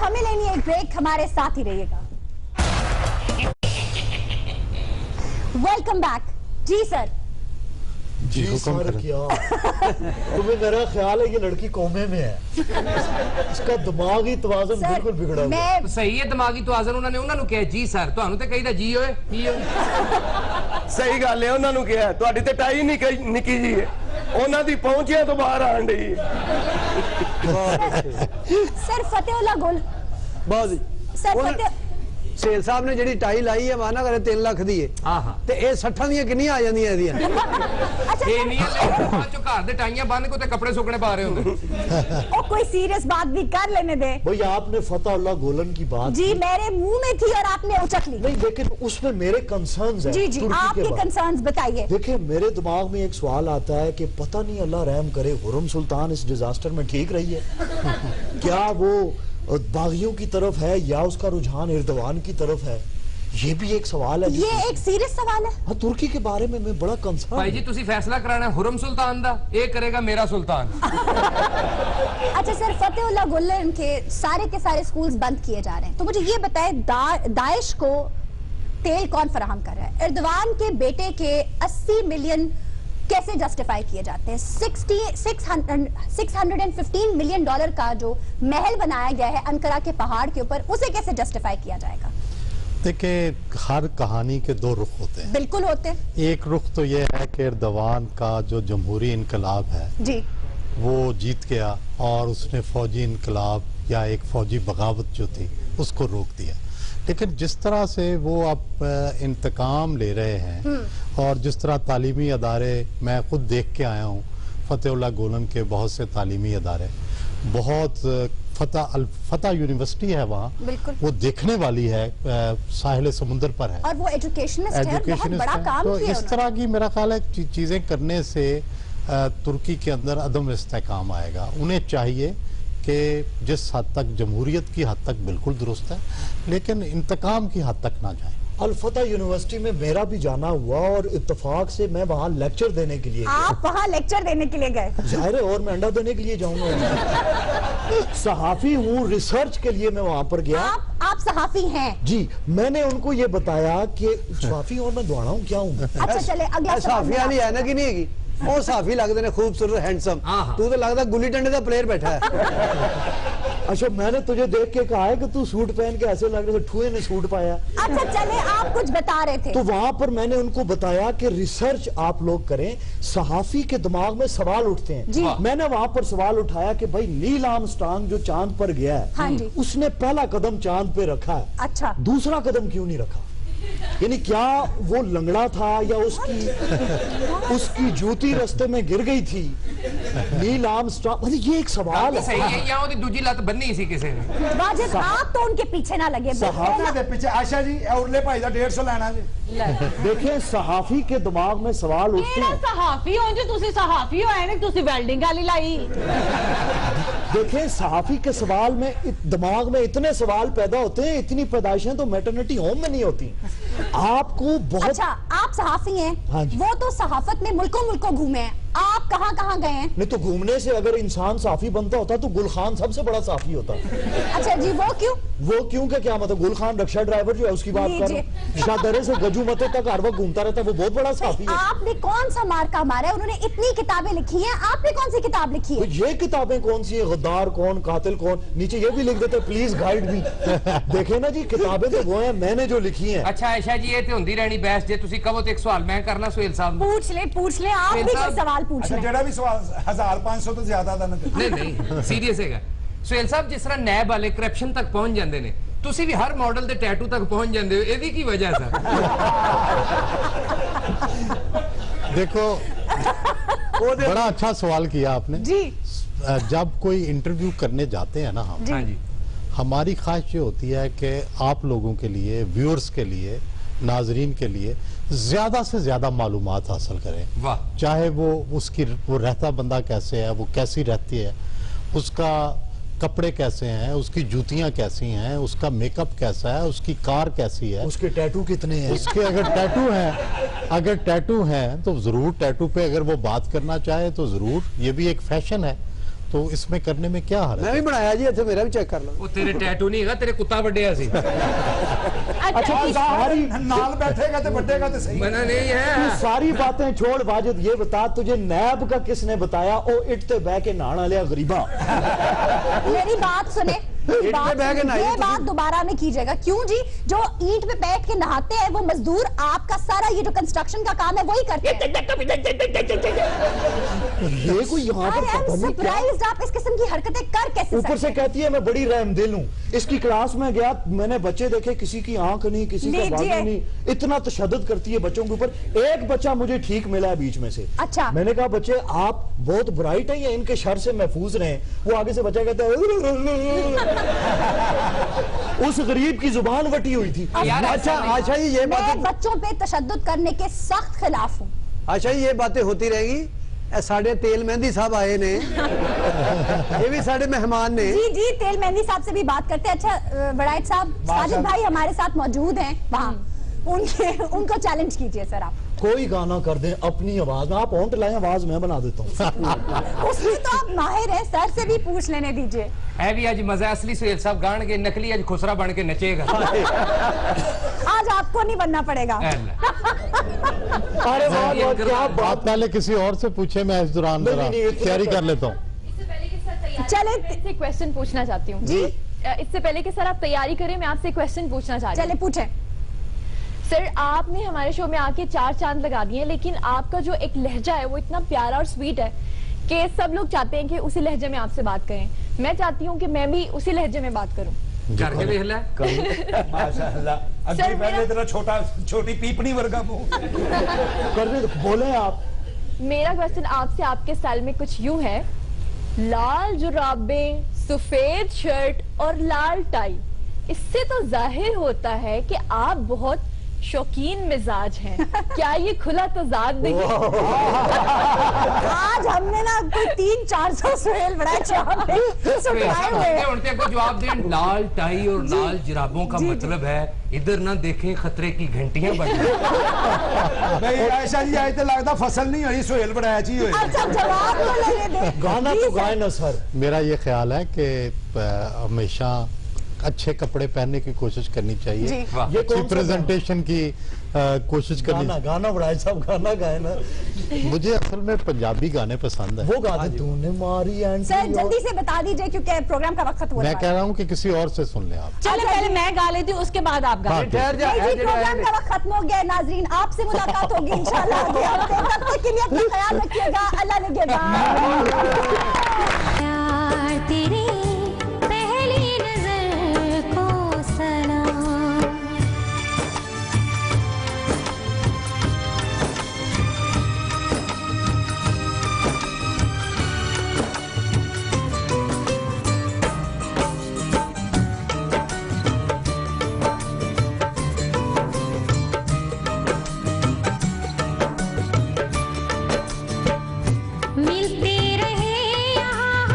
हमें लेनी है एक ब्रेक, हमारे साथ ही रहिएगा। Welcome back. जी सर। जी सर, क्या तुम्हें मेरा ख्याल है ये लड़की कोमे में है, इसका दिमागी तवाज़ुन बिल्कुल बिगड़ा हुआ है। सही है दिमागी तवाज़ुन, उन्होंने उन्होंने कहा जी सर, ਤੁਹਾਨੂੰ ਤੇ ਕਹੀਦਾ ਜੀ ਓਏ ਕੀ ਓਏ। ਸਹੀ ਗੱਲ ਹੈ, ਉਹਨਾਂ ਨੂੰ ਕਿਹਾ ਤੁਹਾਡੀ ਤੇ ਟਾਈ ਨਿੱਕੀ ਜੀ ਹੈ, ਉਹਨਾਂ ਦੀ ਪਹੁੰਚਿਆਂ ਤੋਂ ਬਾਹਰ ਆਣ ਡਈ। सर फतेहुल्लाह गुल बहुत सर फतेह ਸੇਲ ਸਾਹਿਬ ਨੇ ਜਿਹੜੀ ਟਾਈ ਲਾਈ ਹੈ ਮਾਨਾ ਕਰੇ 3 ਲੱਖ ਦੀ ਹੈ। ਹਾਂ ਹਾਂ ਤੇ ਇਹ 60 ਦੀਆਂ ਕਿੰਨੀਆਂ ਆ ਜਾਂਦੀਆਂ ਇਹਦੀਆਂ? अच्छा ਇਹ ਨਹੀਂ ਬਾਅਦ ਚੋਂ ਘਰ ਦੇ ਟਾਈਆਂ ਬੰਨ ਕੇ ਤੇ ਕੱਪੜੇ ਸੁੱਕਣੇ ਪਾ ਰਹੇ ਹੁੰਦੇ। ओ कोई सीरियस बात भी कर लेने दे। भाई आपने फतेहुल्लाह गोलन की बात जी मेरे मुंह में थी और आपने उचक ली। नहीं, लेकिन उसमें मेरे कंसर्न्स हैं। जी जी तुर्की आपके के बारे में। कंसर्न्स बताइए। देखिए मेरे दिमाग में एक सवाल आता है कि पता नहीं अल्लाह रहम करे हुर्रम सुल्तान इस डिजास्टर में ठीक रही है क्या वो बागियों की तरफ है या उसका रुझान एर्दोगान की तरफ है, ये भी एक सवाल है। ये एक सीरियस सवाल है। हाँ, तुर्की के बारे में मैं बड़ा कंसर्न। भाई जी ਤੁਸੀਂ फैसला कराना है हुर्रम सुल्तान दा, ये करेगा मेरा सुल्तान। अच्छा सर फतेहुल्लाह गुलन के सारे स्कूल्स बंद किए जा रहे हैं, तो मुझे ये बताएं दाइश को तेल कौन फराहम कर रहा है? एर्दोगान के बेटे के 80 मिलियन कैसे जस्टिफाई किए जाते हैं? 615 मिलियन डॉलर का जो महल बनाया गया है अंकारा के पहाड़ के ऊपर, उसे कैसे जस्टिफाई किया जाएगा? देखिए हर कहानी के दो रुख होते हैं। बिल्कुल होते हैं। एक रुख तो ये है कि एर्दोगान का जो जमहूरी इनकलाब है जी वो जीत गया और उसने फौजी इनकलाब या एक फौजी बगावत जो थी उसको रोक दिया, लेकिन जिस तरह से वो अब इंतकाम ले रहे हैं और जिस तरह तालीमी अदारे, मैं खुद देख के आया हूँ फतेहुल्लाह गोलन के बहुत से तालीमी अदारे, बहुत फतह यूनिवर्सिटी है वहाँ, वो देखने वाली है, साहिल समुंदर पर है और वो एजुकेशनिस्ट है, बहुत बड़ा काम तो किया इस तरह की मेरा ख्याल है चीज़ें करने से तुर्की के अंदर अदम इस्तेकाम आएगा। उन्हें चाहिए कि जिस हद तक जमहूरियत की हद तक बिल्कुल दुरुस्त है, लेकिन इंतकाम की हद तक ना जाए। अल-फतह यूनिवर्सिटी में मेरा भी जाना हुआ और इत्तेफाक से मैं वहाँ लेक्चर देने के लिए आप वहाँ लेक्चर देने के लिए गए? जाहिर है, और मैं अंडा देने के लिए जाऊंगा। सहाफी हूँ, रिसर्च के लिए मैं वहाँ पर गया। आप सहाफी हैं? जी, मैंने उनको ये बताया कि सहाफी और मैं दुआना हूँ, क्या हूँ? अच्छा चले अगला सहाफी वाली है ना कि नहीं है? ਉਹ ਸਾਫੀ ਲੱਗਦੇ ਨੇ खूबसूरत हैंडसम, तू तो लगता गुल्ली डंडे का प्लेयर बैठा है। अच्छा मैंने तुझे देख के कहा है कि तू सूट पहन के ऐसे लग रहे थे ठुए ने सूट पाया। अच्छा चले आप कुछ बता रहे थे। तो वहां पर मैंने उनको बताया कि रिसर्च आप लोग करें, सहाफी के दिमाग में सवाल उठते हैं। मैंने वहां पर सवाल उठाया कि भाई नील आर्मस्ट्रांग जो चांद पर गया है, हाँ जी। उसने पहला कदम चांद पे रखा है, अच्छा दूसरा कदम क्यों नहीं रखा? यानी क्या वो लंगड़ा था या उसकी जूती रास्ते में गिर गई थी? नील आर्मस्ट्रांग, ये एक सवाल है। सही है, या ਉਹਦੀ ਦੂਜੀ ਲੱਤ ਬੰਨੀ ਸੀ ਕਿਸੇ ਨੇ। वाजिद आप तो उनके पीछे ना लगे। सहाफा के पीछे आशा जी उरले भाई का 150 लेना जी। देखिए सहाफी के दिमाग में सवाल उठते हैं। सहाफी हो जो तुसी सहाफी हो है ना, तुसी वेल्डिंग वाली लाई। देखें सहाफी के सवाल में दिमाग में इतने सवाल पैदा होते हैं, इतनी पैदाइशें तो मैटरनिटी होम में नहीं होती। आपको बहुत अच्छा आप सहाफी हैं। हाँ जी। वो तो सहाफत में मुल्कों घूमे हैं, आप कहाँ गए हैं? नहीं तो घूमने से अगर इंसान साफी बनता होता तो गुल खान सबसे बड़ा साफी होता। अच्छा जी वो क्यों? वो क्यों का क्या मतलब? गुल खान रक्षा ड्राइवर जो है उसकी बात कर रहे हैं, शादरे से गजू मते तक हर वक्त घूमता रहता है, वो बहुत बड़ा साफी है। आपने कौन सा मार्का मारा है? उन्होंने इतनी किताबें लिखी हैं, आपने कौन सी किताब लिखी है? ये किताबें कौन सी है? गद्दार कौन, कातिल कौन, नीचे ये भी लिख देते प्लीज गाइड मी। देखे ना जी, किताबें तो वो है, मैंने जो लिखी है। अच्छा आयशा जी, ये तो होंदी रहनी बहस, जे तुसी कहो तो एक सवाल मैं करना सुहेल साहब। पूछ ले आप भी कोई सवाल पूछ ले। जेड़ा भी सवाल 1500 तो ज्यादा था ना। नहीं सीरियस है सुहेल साहब, जिस तरह नैब वाले करप्शन तक पहुंच जाते ने, तुसी भी हर मॉडल दे टैटू तक पहुंच जाते हो, ਇਹਦੀ की वजह है? देखो बड़ा अच्छा सवाल किया आपने जी। जब कोई इंटरव्यू करने जाते हैं ना हम, हाँ जी, हमारी ख्वाहिश ये होती है कि आप लोगों के लिए, व्यूअर्स के लिए, नाजरीन के लिए ज्यादा से ज्यादा मालूमात हासिल करें। वाह। चाहे वो रहता बंदा कैसे है, वो कैसी रहती है, उसका कपड़े कैसे हैं, उसकी जूतियां कैसी हैं, उसका मेकअप कैसा है, उसकी कार कैसी है, उसके टैटू कितने हैं, उसके अगर टैटू हैं तो जरूर टैटू पे अगर वो बात करना चाहे तो जरूर, ये भी एक फैशन है, तो इसमें करने में क्या हाल है? मैं भी बनाया जी, अच्छा मेरा भी चेक कर लो। वो तेरे टैटू नहीं है, तेरे कुत्ता बड्डिया सी। अच्छा तू सारी नाल बैठेगा तो बढ़ेगा तो सही। मना नहीं तू है। सारी बातें छोड़ वाजिद, ये बता तुझे नैब का किसने बताया? ओ इटते बह के नहाना लिया गरीबा। मेरी बात सुने, ईंट पे बैठ के नहाइए ये तुम। बात दोबारा नहीं कीजिएगा। क्यों जी? जो ईंट पे बैठ के नहाते हैं वो मजदूर आपका सारा ये जो कंस्ट्रक्शन का काम है वही करते हैं। ये कोई यहाँ पर I am पता नहीं क्या surprised आप इस किस्म की हरकतें कर कैसे ऊपर से सकते हैं? कहती है मैं बड़ी रहमदिल हूँ। इसकी क्लास में गया, मैंने बच्चे देखे, किसी की आंख नहीं, किसी का लीजिए। बाजू नहीं, इतना तशद्दुद करती है बच्चों के ऊपर। एक बच्चा मुझे ठीक मिला है बीच में से। अच्छा। मैंने कहा बच्चे आप बहुत ब्राइट हैं या इनके शर से महफूज रहे? वो आगे से बच्चा कहता है उस गरीब की जुबान वटी हुई थी। यार अच्छा अच्छा जी, ये मैं बातें बच्चों पे तशद्दुद करने के सख्त खिलाफ हूँ। अच्छा ये बातें होती रहेगी। साढ़े तेल मेहंदी साहब आए ने, ये भी साढ़े मेहमान ने। जी जी, तेल मेहंदी साहब से भी बात करते हैं। अच्छा वड़ाइट साहब, साजिद भाई हमारे साथ मौजूद हैं वहाँ, उनको चैलेंज कीजिए सर आप। कोई गाना कर दें अपनी आवाज में, आप होंठ लाएं, आवाज मैं बना देता हूँ। उसमें तो आप माहिर हैं, सर से भी पूछ लेने दीजिए। है भी आज मजा असली सुहेल साहब गान के, नकली आज खुसरा बन के नचेगा। आज आपको नहीं बनना पड़ेगा। अरे वाह वाह, क्या बात बात। पहले किसी और से पूछे, मैं इस दौरान नहीं, जरा नहीं, नहीं, तैयारी कर लेता हूँ। चले मैं एक क्वेश्चन पूछना चाहती हूँ जी। इससे पहले कि सर आप तैयारी करें, मैं आपसे क्वेश्चन पूछना चाहती हूँ। चले पूछें। सर आपने हमारे शो में आके 4 चांद लगा दिए, लेकिन आपका जो एक लहजा है वो इतना प्यारा और स्वीट है कि सब लोग चाहते हैं कि उसी लहजे में आपसे बात करें। मैं चाहती हूँ कि मैं भी उसी लहजे में बात करूँ। करके देख ले। माशाअल्लाह। अभी पहले तेरा छोटी पीपनी वर्गा मुंह। करने दो, बोले आप। मेरा क्वेश्चन आपसे आपके स्टाइल में कुछ यूं है, लाल जुराबें, सफेद शर्ट और लाल टाई, इससे तो जाहिर होता है कि आप बहुत शौकीन मिजाज हैं। क्या ये खुला तजाद नहीं? आज हमने ना कोई 300-400 सुहेल बड़ा सुनाए हुए हैं। उनके को जवाब दें, लाल टाई और लाल जुराबों का मतलब है इधर ना देखें खतरे की घंटियां बज रही। भाई आयशा जी आज तो लगता फसल नहीं हुई, सुहेल बनाया जी हुई। अच्छा जवाब तो लेने दे। गाना तो गाए ना सर। मेरा ये ख्याल है कि हमेशा अच्छे कपड़े पहनने की कोशिश करनी चाहिए, जी। ये अच्छी कौन सा प्रेजेंटेशन की कोशिश करनी। गाना बड़ाई साहब गाना गाए ना। मुझे असल में पंजाबी गाने पसंद है। वो गाते तूने मारी एंट्री। सर जल्दी से बता दीजिए क्योंकि प्रोग्राम का वक्त खत्म हो मैं रहा कह है। रहा हूँ कि किसी और से सुन ले आप। चले पहले मैं गा लेती हूँ, उसके बाद आप गा। हाँ, ठहर जा, नहीं जी, प्रोग्राम का वक्त खत्म हो गया है। नाजरीन आपसे मुलाकात होगी इंशाल्लाह अगले हफ्ते। तब तक के लिए अपना ख्याल रखिएगा। अल्लाह निगहबान। प्यार तेरी पहली नजर को सलाम। मिलते रहे यहाँ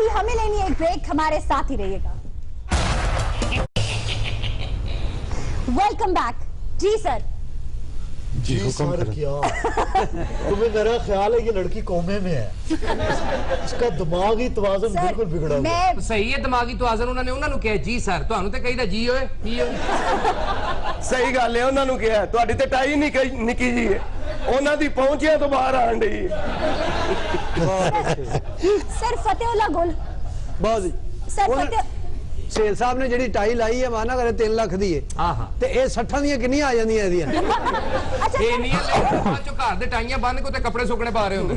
अभी हमें लेनी है एक ब्रेक, हमारे साथ ही रहिएगा। Welcome back. जी सर। जी सर, क्या तुम्हें मेरा ख्याल है ये लड़की कोमे में है, इसका दिमागी तवाज़ुन बिल्कुल बिगड़ा हुआ है। सही है दिमागी तवाज़ुन, उन्होंने कहा जी सर, ਤੁਹਾਨੂੰ ਤੇ ਕਹੀਦਾ ਜੀ ਓਏ ਕੀ ਓਏ। ਸਹੀ ਗੱਲ ਹੈ, ਉਹਨਾਂ ਨੂੰ ਕਿਹਾ ਤੁਹਾਡੀ ਤੇ ਟਾਈ ਨਿੱਕੀ ਜੀ ਹੈ, ਉਹਨਾਂ ਦੀ ਪਹੁੰਚਿਆ ਤੋਂ ਬਾਹਰ ਆਣ ਡਈ ਹੈ। सर फतेहुल्लाह गुल बहुत सर फतेह ਸੇਲ ਸਾਹਿਬ ਨੇ ਜਿਹੜੀ ਟਾਈ ਲਾਈ ਹੈ ਮਾਨਾ ਕਰੇ 3 ਲੱਖ ਦੀ ਹੈ ਤੇ ਇਹ 60 ਦੀਆਂ ਕਿੰਨੀਆਂ ਆ ਜਾਂਦੀਆਂ ਇਹਦੀਆਂ। ਇਹ ਨਹੀਂ ਬਾਅਦ ਚੋਂ ਘਰ ਦੇ ਟਾਈਆਂ ਬੰਨ ਕੇ ਤੇ ਕੱਪੜੇ ਸੁੱਕਣੇ ਪਾ ਰਹੇ ਹੁੰਦੇ।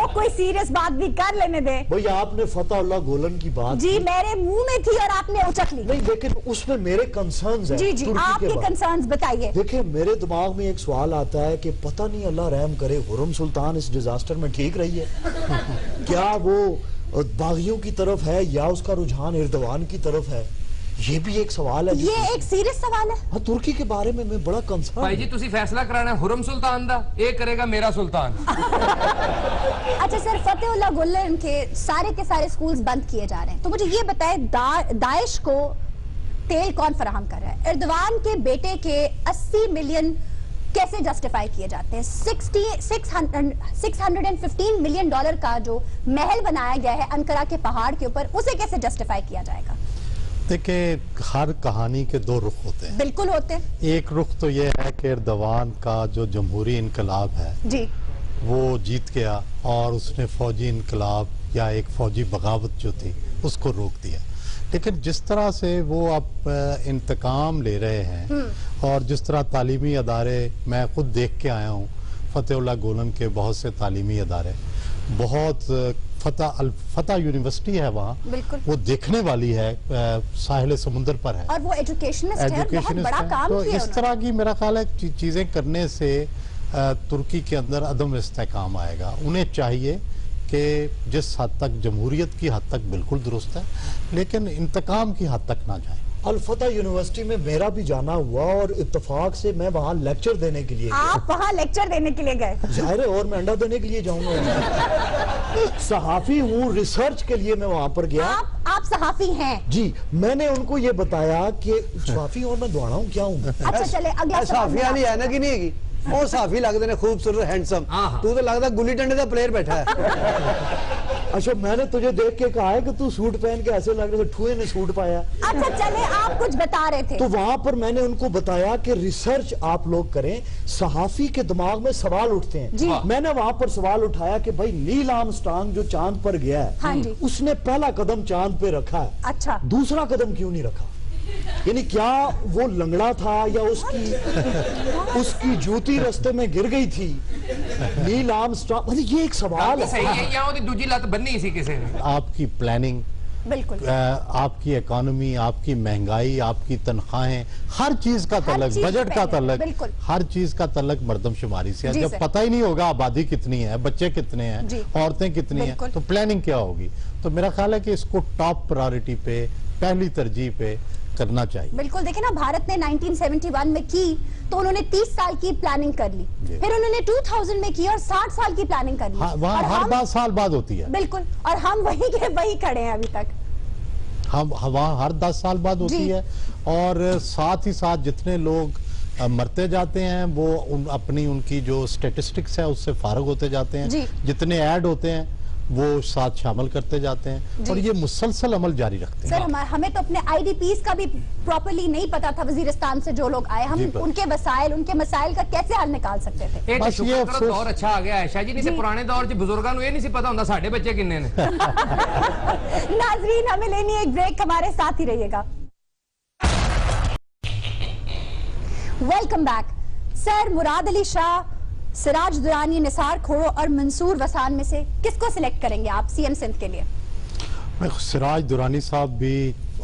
ओ कोई सीरियस बात भी कर लेने दे भाई। आपने फतेहुल्लाह गोलन की बात जी मेरे मुंह में थी और आपने उचक ली। नहीं, लेकिन उसमें मेरे कंसर्न्स हैं। जी जी आपके कंसर्न्स बताइए। देखिए मेरे दिमाग में एक सवाल आता है कि पता नहीं अल्लाह रहम करे हुर्रम सुल्तान इस डिजास्टर में ठीक रही है क्या वो बागियों की तरफ है या उसका रुझान एर्दोगान की तरफ है, ये भी एक सवाल है। ये एक सीरियस सवाल है। हाँ, तुर्की के बारे में मैं बड़ा कंसर्न। भाई जी तुसी फैसला कराना है हुर्रम सुल्तान दा, ये करेगा मेरा सुल्तान। अच्छा सर, फतेहुल्लाह गुलन के सारे स्कूल्स बंद किए जा रहे हैं, तो मुझे ये बताए दाइश को तेल कौन फराहम कर रहा है? एर्दोगान के बेटे के 80 मिलियन कैसे जस्टिफाई किए जाते हैं? 615 मिलियन डॉलर का जो महल बनाया गया है अंकारा के पहाड़ के ऊपर, उसे कैसे जस्टिफाई किया जाएगा? देखिए हर कहानी के दो रुख होते हैं। बिल्कुल होते हैं। एक रुख तो ये है कि एर्दोगान का जो जमहूरी इनकलाब है जी वो जीत गया और उसने फौजी इनकलाब या एक फौजी बगावत जो थी उसको रोक दिया, लेकिन जिस तरह से वो अब इंतकाम ले रहे हैं और जिस तरह तालीमी अदारे, मैं खुद देख के आया हूँ फतेहुल्लाह गोलन के बहुत से तालीमी अदारे, बहुत फतह यूनिवर्सिटी है वहाँ, वो देखने वाली है, साहिल समुंदर पर है और वो एजुकेशनिस्ट है, बहुत बड़ा काम तो किया इस तरह की मेरा ख्याल है चीज़ें करने से तुर्की के अंदर अदम इस्तेकाम आएगा। उन्हें चाहिए कि जिस हद तक जमहूरियत की हद तक बिल्कुल दुरुस्त है, लेकिन इंतकाम की हद तक ना जाए। अल-फतह यूनिवर्सिटी में मेरा भी जाना हुआ और इत्तेफाक से मैं वहाँ लेक्चर देने के लिए आप वहाँ लेक्चर देने के लिए गए? जाहिर है, और मैं अंडा देने के लिए जाऊंगा। सहाफी हूँ, रिसर्च के लिए मैं वहाँ पर गया। आप सहाफी हैं? जी, मैंने उनको ये बताया कि सहाफी और मैं दौड़ा हूँ क्या हूँ। अच्छा चले अगला सहाफी वाली है ना कि नहीं है ਉਹ ਸਾਫੀ ਲੱਗਦੇ ਨੇ खूबसूरत हैंडसम, तू तो लगता गुल्ली डंडे का प्लेयर बैठा है। अच्छा मैंने तुझे देख के कहा है कि तू सूट पहन के ऐसे लग रहे थे ठुए ने सूट पाया। अच्छा चले आप कुछ बता रहे थे। तो वहां पर मैंने उनको बताया कि रिसर्च आप लोग करें, सहाफी के दिमाग में सवाल उठते हैं। मैंने वहां पर सवाल उठाया कि भाई नील आर्मस्ट्रांग जो चांद पर गया है उसने पहला कदम चांद पे रखा है, अच्छा दूसरा कदम क्यों नहीं रखा? यानी क्या वो लंगड़ा था या उसकी जूती रास्ते में गिर गई थी? नील आर्मस्ट्रांग, मतलब ये एक सवाल है। सही है, या उसकी दूसरी लत बन्नी सी किसी ने। आपकी प्लानिंग, बिल्कुल आपकी इकोनॉमी, आपकी महंगाई, आपकी तनख्वाहें, हर चीज का तल्लक, बजट का तल्लक, हर चीज का तल्लक मर्दमशुमारी से है। जब पता ही नहीं होगा आबादी कितनी है, बच्चे कितने हैं, औरतें कितनी हैं, तो प्लानिंग क्या होगी? तो मेरा ख्याल है कि इसको टॉप प्रायोरिटी पे, पहली तरजीह पे करना चाहिए। बिल्कुल, देखिए ना भारत ने 1971 में की तो उन्होंने 30 साल की प्लानिंग कर ली, फिर उन्होंने 2000 में की और 60 साल की प्लानिंग कर ली। वहाँ हर 10 साल बाद होती है। बिल्कुल, और हम वही के वही खड़े हैं अभी तक। हम वहाँ हर 10 साल बाद होती है और साथ ही साथ जितने लोग मरते जाते हैं वो उनकी जो स्टेटिस्टिक्स है उससे फारग होते जाते हैं, जितने ऐड होते हैं वो साथ शामिल करते जाते हैं और ये मुसलसल अमल जारी रखते हैं। सर हमें तो अपने आईडीपीज का भी प्रॉपर्ली नहीं पता था, वजीरिस्तान से जो लोग आए, हम उनके वसाइल, उनके मसाइल का कैसे हल निकाल सकते थे? बस ये दौर अच्छा आ गया है शाह जी, नहीं तो पुराने दौर च बुजुर्गों को ये नहीं पता होता साढ़े बच्चे किन्ने ने। नाजरीन हमें लेनी है एक ब्रेक, हमारे साथ ही रहिएगा। Welcome back. Sir Murad Ali Shah, Siraj Durrani, Nisar खोड़ो और मंसूर वसान में से किसको सिलेक्ट करेंगे आप सीएम सिंध के लिए? मैं सिराज दुरानी साहब भी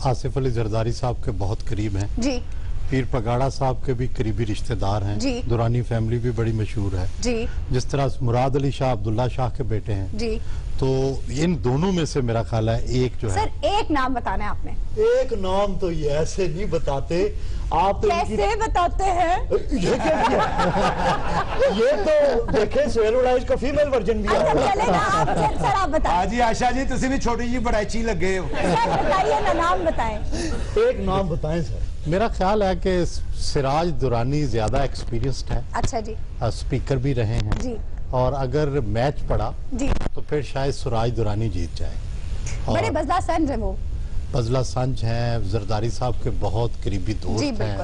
आसिफ अली जरदारी साहब के बहुत करीब हैं जी, पीर पगाड़ा साहब के भी करीबी रिश्तेदार हैं जी। दुरानी फैमिली भी बड़ी मशहूर है जी। जिस तरह मुराद अली शाह अब्दुल्ला शाह के बेटे हैं जी। तो इन दोनों में से मेरा ख्याल है एक जो है। सर एक नाम बताना है आपने। एक नाम तो ये ऐसे नहीं बताते आप तो कैसे बताते हैं? ये तो देखे सोहेल वड़ाइच का फीमेल वर्जन भी अच्छा चलेगा, आप सर आप बताएं। हाँ जी आशा जी तुसी भी छोटी जी बड़ाची लगे हो। सर बताइए ना, नाम बताएं। एक नाम बताएं सर। मेरा ख्याल है कि सिराज दुरानी ज्यादा एक्सपीरियंस्ड है। अच्छा जी। स्पीकर भी रहे हैं जी। और अगर मैच पड़ा जी तो फिर शायद सिराज दुरानी जीत जाए। बड़े बजला संज है वो। बजला संज हैं, जरदारी साहब के बहुत करीबी जी, दोस्त हैं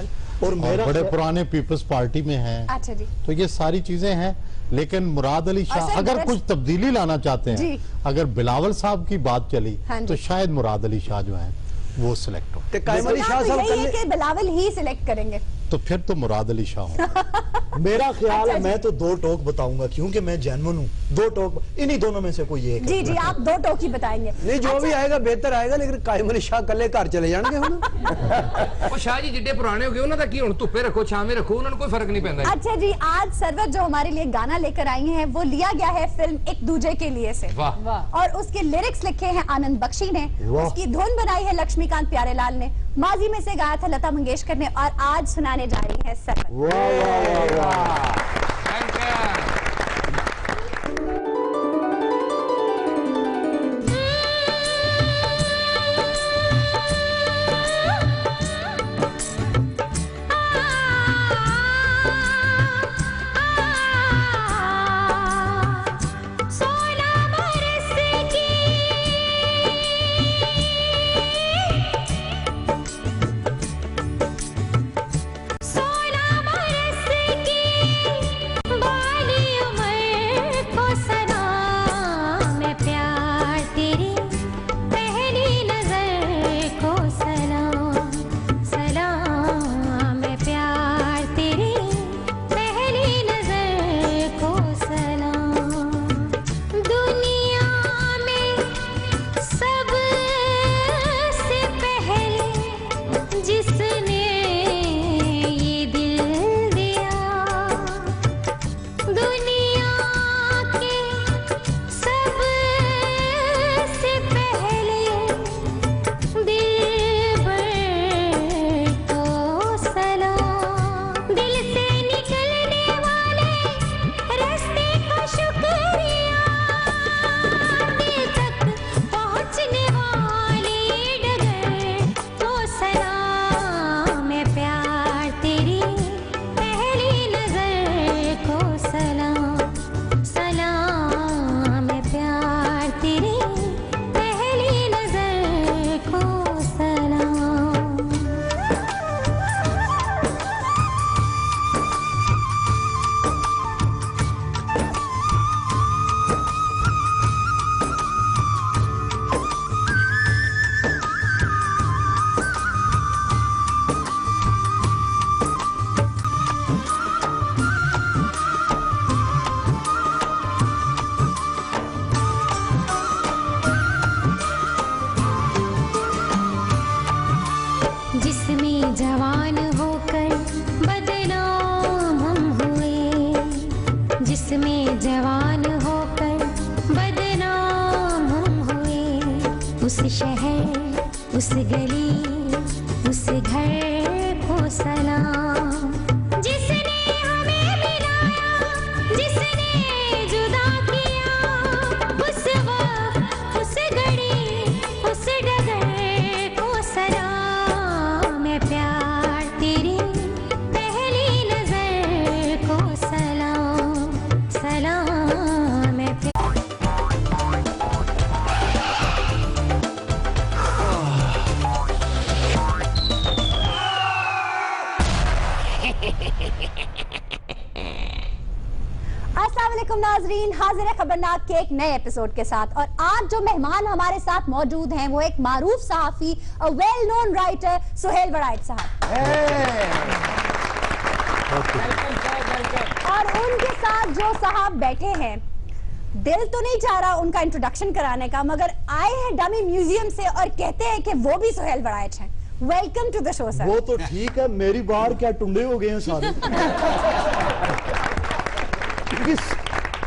और बड़े पुराने पीपल्स पार्टी में हैं। अच्छा जी। तो ये सारी चीजें हैं, लेकिन मुराद अली शाह अगर कुछ तब्दीली लाना चाहते हैं, अगर बिलावल साहब की बात चली तो शायद मुराद अली शाह जो है वो सिलेक्ट हो। कायम अली शाह साहब यही है कि बिलावल ही सिलेक्ट करेंगे तो फिर तो मुराद अली शाह हो। मेरा ख्याल है मैं तो दो टोक बताऊंगा क्योंकि मैं जेन्युइन हूँ। दो टोक इन्हीं दोनों में से कोई एक। जी जी आप दो टोक ही बताएंगे। नहीं जो भी आएगा बेहतर आएगा, लेकिन कायम अली शाह कल्ले घर चले जाएंगे ਹੁਣ। ਉਹ शाह जी जिड्डे पुराने हो गए ਉਹਨਾਂ ਦਾ ਕੀ ਹੁਣ ਧੁੱਪੇ ਰੱਖੋ ਛਾਵੇਂ ਰੱਖੋ ਉਹਨਾਂ ਨੂੰ ਕੋਈ फर्क नहीं पैंदा। अच्छा जी आज सरवत जो हमारे लिए गाना लेकर आई हैं वो लिया गया है फिल्म एक दूजे के लिए से। वाह। और उसके लिरिक्स लिखे हैं आनंद बख्शी ने, उसकी धुन बनाई है लक्ष्मीकांत प्यारेलाल ने, माजी में से गाया था लता मंगेशकर ने और आज सुनाने जा रही है सरवत। जवान होकर बदनाम हम हुए, जिसमें जवान होकर बदनाम हम हुए। उस शहर उस गली उस घर को सलाम, जिसने हमें मिलाया जिसने जुदा किया, उस वक्त उस घड़ी उस डगर को सलाम। मैं प्यार तेरी पहली नजर को सलाम सलाम। मैं अस्सलाम वालेकुम नाजरीन, हाजिर है खबरनाक के एक नए एपिसोड के साथ। और आज जो मेहमान हमारे साथ मौजूद हैं वो एक मारूफ सहाफी और well known writer Suhail Waraich साहब, और उनके साथ जो साहब बैठे हैं, दिल तो नहीं चाह रहा उनका इंट्रोडक्शन कराने का, मगर आए हैं डमी म्यूजियम से और कहते हैं कि वो भी सुहेल वड़ाइच हैं। Welcome to the show sir. वो तो ठीक है, मेरी बार क्या टुंडे हो गए हैं सारे।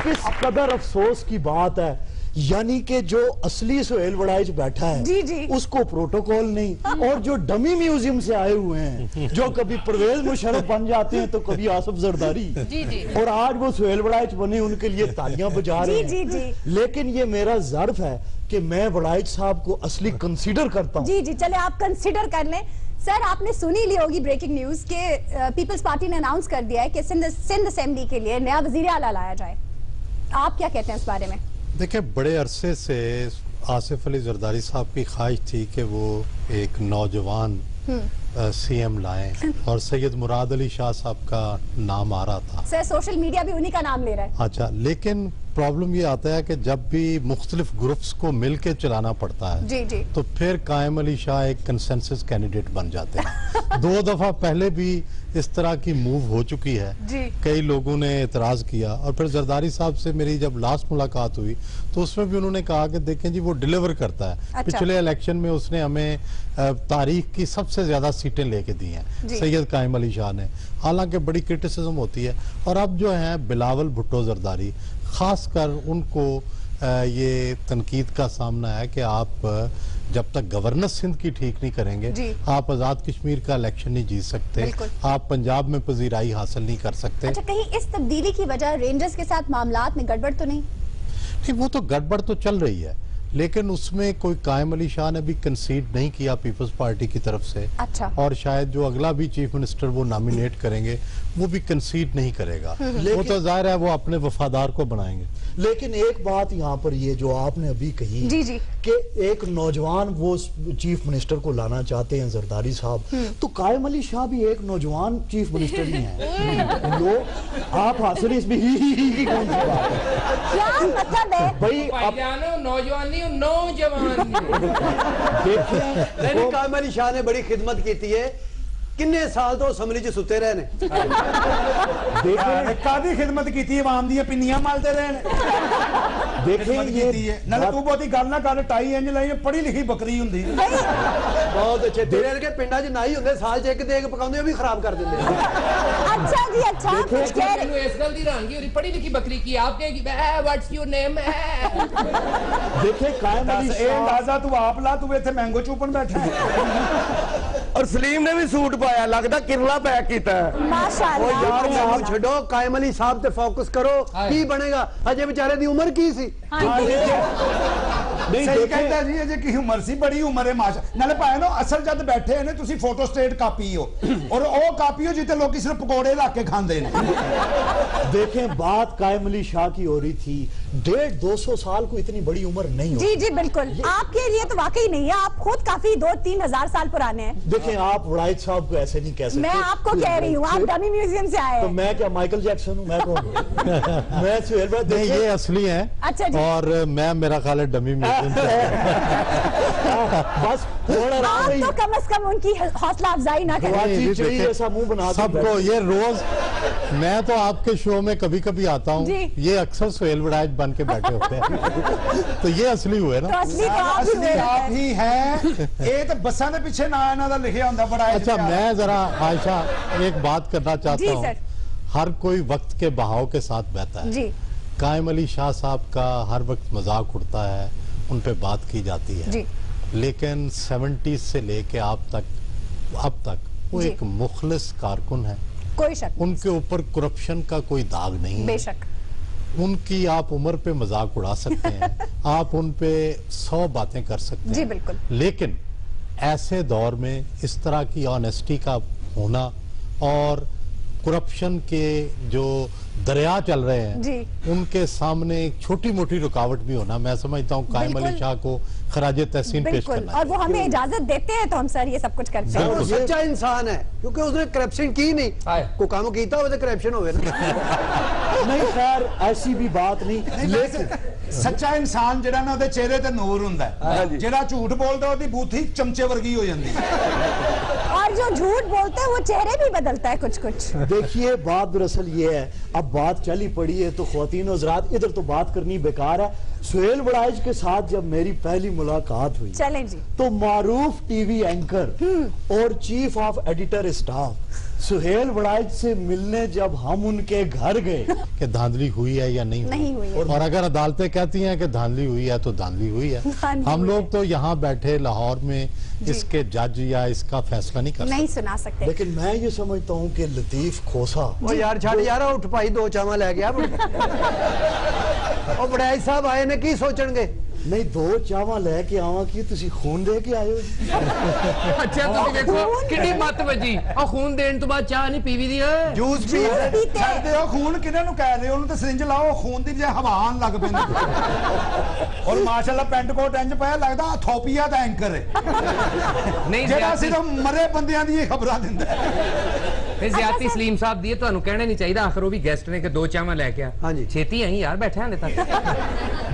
किस कदर अफसोस की बात है, यानी कि जो असली सुहेल वड़ाइच बैठा है जी जी। उसको प्रोटोकॉल नहीं, और जो डमी म्यूजियम से आए हुए हैं जो कभी परवेज मुशर्रफ बन जाते हैं तो कभी आसिफ जरदारी जी जी। और आज वो सुहेल वड़ाइच बने, उनके लिए तालियां बजा रहे हैं। जी जी। लेकिन ये मेरा ज़र्फ है कि मैं वड़ाइच साहब को असली कंसीडर करता हूँ। जी जी, चले आप कंसीडर कर लें। सर आपने सुनी ली होगी ब्रेकिंग न्यूज के पीपल्स पार्टी ने अनाउंस कर दिया है कि सिंध असेंबली के लिए नया वजीर आला लाया जाए। आप क्या कहते हैं इस बारे में? देखिए, बड़े अरसे से आसिफ अली जरदारी साहब की ख्वाहिश थी कि वो एक नौजवान सीएम लाएं और सैयद मुराद अली शाह साहब का नाम आ रहा था। सर सोशल मीडिया भी उन्हीं का नाम ले रहा है। अच्छा, लेकिन प्रॉब्लम ये आता है कि जब भी मुख्तलिफ ग्रुप्स को मिलके चलाना पड़ता है जी जी। तो फिर कायम अली शाह एक कंसेंसस कैंडिडेट बन जाते हैं। 2 दफा पहले भी इस तरह की मूव हो चुकी है जी। कई लोगों ने एतराज किया, और फिर जरदारी साहब से मेरी जब लास्ट मुलाकात हुई तो उसमें भी उन्होंने कहा कि देखें जी, वो डिलीवर करता है। अच्छा। पिछले इलेक्शन में उसने हमें तारीख की सबसे ज्यादा सीटें लेके दी हैं सैयद कायम अली शाह ने, हालांकि बड़ी क्रिटिसिज्म होती है। और अब जो है बिलावल भुट्टो जरदारी, खासकर उनको ये तनकीद का सामना है कि आप जब तक गवर्नेंस सिंध की ठीक नहीं करेंगे आप आजाद कश्मीर का इलेक्शन नहीं जीत सकते, आप पंजाब में पजीराई हासिल नहीं कर सकते। अच्छा, कहीं इस तब्दीली की वजह रेंजर्स के साथ मामलात में गड़बड़ तो नहीं? नहीं, वो तो गड़बड़ तो चल रही है, लेकिन उसमें कोई कायम अली शाह ने भी कंसीड नहीं किया पीपल्स पार्टी की तरफ से। अच्छा। और शायद जो अगला भी चीफ मिनिस्टर वो नॉमिनेट करेंगे वो भी कंसीड नहीं करेगा। वो तो जाहिर है वो अपने वफादार को बनाएंगे। लेकिन एक बात यहाँ पर ये जो आपने अभी कही जी जी। कि एक नौजवान वो चीफ मिनिस्टर को लाना चाहते हैं जरदारी साहब, तो कायम अली शाह भी एक नौजवान चीफ मिनिस्टर ही है। वो आप हासिल इसमें ही कौन सी बात है? क्या मतलब है भाई? नौजवानी नौजवान देखिए, कायम अली शाह ने बड़ी खिदमत की थी, किन्ने साल तो असम्बली च सुते रहे ने। देखिए कादी खिदमत की थी, आवाम दी पिन्नियां मालते रहे ने। देखिए ये नाले तू बहुती गल ना कर, टाई इंज लाई पढ़ी लिखी बकरी हुंदी। बहुत अच्छे तेरे के पिंडा च नाई हुंदे, साल च एक देग पकाउंदे, भी खराब कर दिंदे। अच्छा जी, अच्छा कुछ कह रहे हैं। इस गल दी रांगी होरी, पढ़ी लिखी बकरी की आप कहेगी व्हाट्स योर नेम है। देखिए कायम अली शाह, अंदाजा तू आप ला, तू इत्थे मैंगो चूपन बैठा है। और सलीम ने भी सूट पाया, लगता किरला पैक किया है। माशाअल्लाह। यार मैनू छड्डो, कायम अली साहब ते फोकस करो, की बनेगा? अजे बेचारे दी उम्र की सी? नहीं सही कहता जी, अजे की उम्र सी, बड़ी उम्र है माशा। नाले भाए नो असल जद बैठे ने तुसी फोटो स्टेट कापी हो, और ओ कापी हो जिते लोग सिर्फ पकोड़े ला के खांदे ने। देखें बात कायम अली शाह की हो रही थी, 150-200 साल को इतनी बड़ी उम्र नहीं हो। जी जी बिल्कुल, आपके लिए तो वाकई नहीं है, आप खुद काफी 2-3 हजार साल पुराने हैं। देखें आप वड़ाइच साहब को ऐसे नहीं कह सकते। मैं आपको कह रही हूँ, आप डमी म्यूजियम से आए। तो मैं क्या माइकल जैक्सन हूँ? मैं कौन? मैं सुहेल भाई। नहीं, ये असली है। अच्छा जी। और मैं, मेरा ख्याल है डमी म्यूजियम से। बस आप तो कम से कम उनकी हौसला अफजाई ना करें। ऐसा मुंह बना सबको ये रोज, मैं तो आपके शो में कभी कभी आता हूँ, ये अक्सर सुहेल वड़ाइच बन के बैठे होते हैं। तो ये असली हुए ना? तो असली आप ही हैं। ये तो बसां दे पीछे ना इन्हां दा लिखिया हुंदा बड़ा। अच्छा, मैं जरा आयशा एक बात करना चाहता हूँ। हर कोई वक्त के बहाव के साथ बहता है। कायम अली शाह साहब का हर वक्त मजाक उड़ता है, उन पे बात की जाती है, लेकिन 70s से लेके अब तक वो एक मुखलिस कारकुन है, कोई शक। उनके ऊपर करप्शन का कोई दाग नहीं है। बेशक उनकी आप उम्र पे मजाक उड़ा सकते हैं, आप उन पे 100 बातें कर सकते हैं जी बिल्कुल, लेकिन ऐसे दौर में इस तरह की ऑनेस्टी का होना और करप्शन के जो दरिया चल रहे हैं उनके सामने एक छोटी मोटी रुकावट भी होना, मैं समझता हूँ कायम अली शाह को खराजे तहसीन पेश करना। और वो हमें इजाजत देते हैं तो हम सर ये सब कुछ करते हैं। वो सच्चा इंसान है क्योंकि उसने करप्शन की नहीं, को काम कीता हो तो करप्शन होवे ना। नहीं खैर ऐसी भी बात नहीं, लेकिन सच्चा इंसान जेड़ा ना, ਉਹਦੇ चेहरे ते नूर हुंदा है, जेड़ा झूठ बोलदा ਉਹਦੀ बूथी चमचे वर्गी हो जाती है। और और जो झूठ बोलते हैं वो चेहरे भी बदलता है कुछ कुछ। देखिए बात दरअसल ये है, अब बात चली पड़ी है तो ख्वातीन हज़रात इधर तो बात करनी बेकार है। सुहेल बड़ाइच के साथ जब मेरी पहली मुलाकात हुई, चलें जी, तो मारूफ टीवी एंकर और chief of editor staff Suhail बड़ाइच से मिलने जब हम उनके घर गए कि धांधली हुई है या नहीं हुई है। और अगर अदालतें कहती हैं कि धांधली हुई है तो धांधली हुई है। हम लोग तो यहाँ बैठे लाहौर में इसके जज या इसका फैसला नहीं सुना सकते। लेकिन मैं ये समझता हूँ कि लतीफ खोसा वो यार छड़ यार उठ पाई दो चावा लै गया ਉਹ ਬੜਾਈ ਸਾਹਿਬ ਆਏ ਨੇ ਕੀ ਸੋਚਣਗੇ नहीं दो चावा लैके आवा कि तुसी खून दे के आए हो। अच्छा तुसी देखो कितनी मत वजी और खून देने तो बाद चाह नहीं पीवी दी है जूस पी छड़ दे खून किने नु कह रहे हो तो सिरिंज लाओ खून दी बजाय हवान लग पैंदी और माशाल्लाह पेंट कोट इंज पाया लगदा थोपिया दा एंकर है नहीं जेड़ा सिर्फ मरे बंदियां दी खबरां दिंदा है। ज़्यादती सलीम साहब दी ਤੁਹਾਨੂੰ ਕਹਿਣਾ ਨਹੀਂ ਚਾਹੀਦਾ ਆਖਰ ਉਹ ਵੀ ਗੈਸਟ ਨੇ ਕਿ ਦੋ ਚਾਵਾਂ ਲੈ ਕੇ ਆ ਹਾਂਜੀ ਛੇਤੀ ਆਈ ਯਾਰ ਬੈਠੇ ਆਂਦੇ ਤੱਕ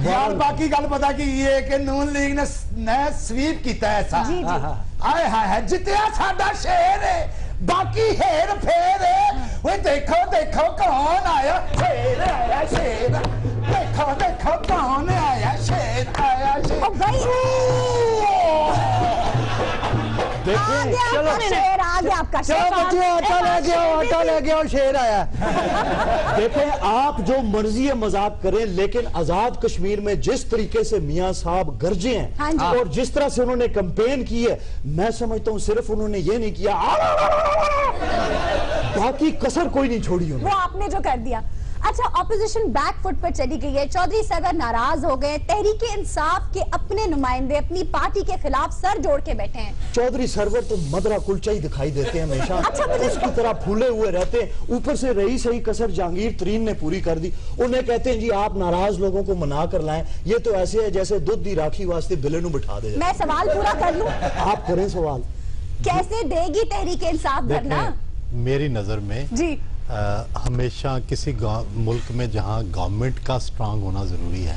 यार बाकी गल पता की ये कि नून लीग ने स्वीप किया ऐसा आए हाय हाय जितया साडा शेर है बाकी हेर फेर है वो देखो देखो कौन आया शेर आया शेर देखो देखो कौन आया शेर चलो शेर आ गया आपका शेर। चलो बच्चियों आटा ले गया शेर आया। देखें आप जो मर्जी मजाक करें लेकिन आजाद कश्मीर में जिस तरीके से मियां साहब गरजे हैं और जिस तरह से उन्होंने कैंपेन की है, मैं समझता हूं सिर्फ उन्होंने ये नहीं किया, बाकी कसर कोई नहीं छोड़ी उन्होंने। वो आपने जो कर दिया। अच्छा, ऑपोजिशन बैक फुट पर चली गई है, चौधरी सरवर नाराज हो गए, तहरीके इंसाफ के अपने नुमाइंदे अपनी पार्टी के खिलाफ सर जोड़ के बैठे हैं। चौधरी सरवर तो मदरा कुलचा ही दिखाई देते हैं हमेशा। अच्छा, उसकी तरह फूले हुए रहते हैं। ऊपर से रही सही कसर जहांगीर तरीन ने पूरी कर दी। उन्हें कहते हैं जी आप नाराज लोगों को मना कर लाएं, ये तो ऐसे है जैसे दूध दी राखी वास्ते बिले नु बिठा दे। मैं सवाल पूरा कर लूं? आप करें सवाल। कैसे देगी तहरीके इंसाफ धरना? मेरी नजर में जी हमेशा किसी मुल्क में जहां गवर्नमेंट का स्ट्रांग होना जरूरी है